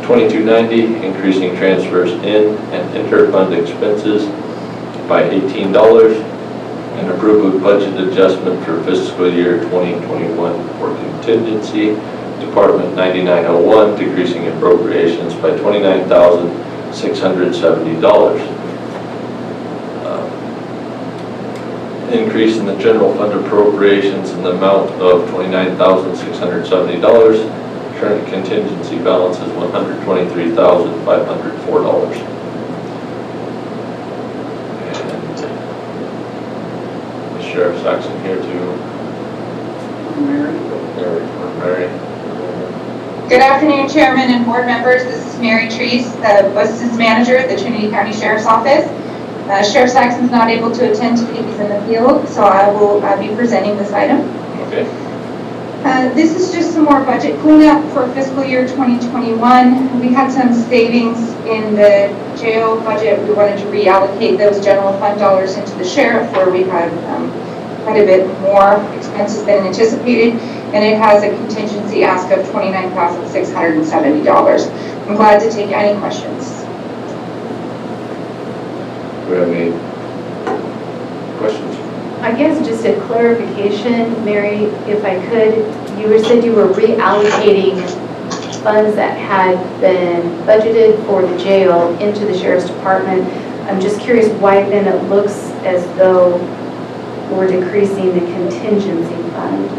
2,290, increasing transfers in and inter-fund expenses by $18, and approve a budget adjustment for fiscal year 2021 for Contingency Department 9901, decreasing appropriations by $29,670. increase in the general fund appropriations in the amount of $29,670. Current contingency balance is $123,504. And the Sheriff Saxon here to Mary. Good afternoon, Chairman and board members. This is Mary Treese, the Assistant Manager at the Trinity County Sheriff's Office. Sheriff Saxon's not able to attend today, he's in the field, so I will be presenting this item. Okay. This is just some more budget cleanup for fiscal year 2021. We had some savings in the jail budget. We wanted to reallocate those general fund dollars into the sheriff, where we had quite a bit more expenses than anticipated, and it has a contingency ask of $29,670. I'm glad to take any questions. Do we have any questions? I guess just a clarification, Mary, if I could, you said you were reallocating funds that had been budgeted for the jail into the sheriff's department. I'm just curious why then it looks as though we're decreasing the contingency fund.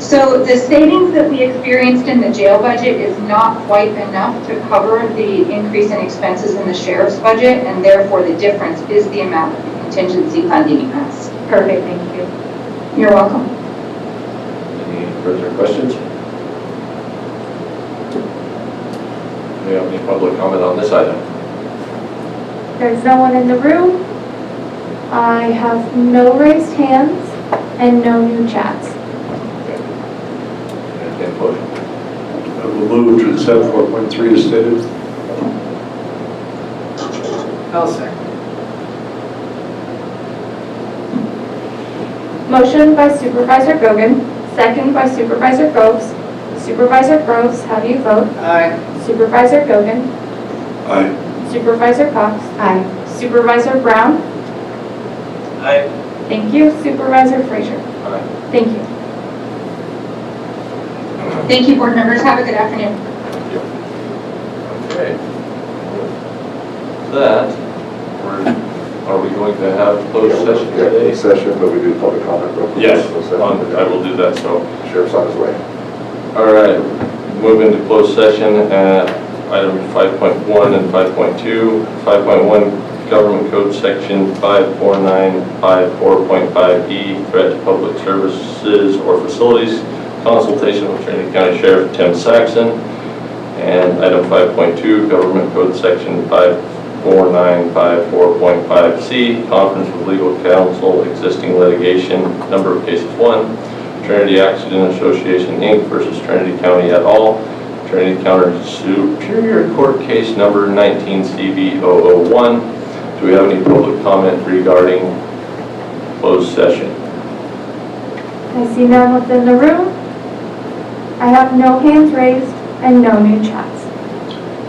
So the savings that we experienced in the jail budget is not quite enough to cover the increase in expenses in the sheriff's budget, and therefore the difference is the amount of the contingency funding asked. Perfect, thank you. You're welcome. Any further questions? Do we have any public comment on this item? There's no one in the room. I have no raised hands and no new chats. Any motion? I will move to accept 4.3 as stated. I'll second. Motion by Supervisor Gogan, second by Supervisor Groves. Supervisor Groves, how do you vote? Aye. Supervisor Gogan, Aye. Supervisor Cox, Aye. Supervisor Brown, Aye. thank you. Supervisor Frazier, Aye. thank you. Thank you, board members. Have a good afternoon. Okay. With that, are we going to have closed session Yeah, today? closed session, but we do public comment real quick. Yes, Closed session. I will do that, so. Sheriff's on his way. All right, moving to closed session at item 5.1 and 5.2. 5.1, Government Code Section 54954.5E, threat to public services or facilities, consultation with Trinity County Sheriff Tim Saxon. And item 5.2, Government Code Section 54954.5C, conference with legal counsel, existing litigation, number of cases 1, Trinity Accident Association Inc. versus Trinity County et al. Trinity County Superior Court case number 19CV001. Do we have any public comment regarding closed session? I see none within the room. I have no hands raised and no new chats.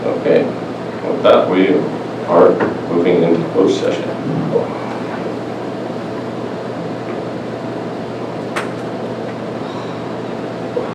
Okay, with that, we are moving into closed session.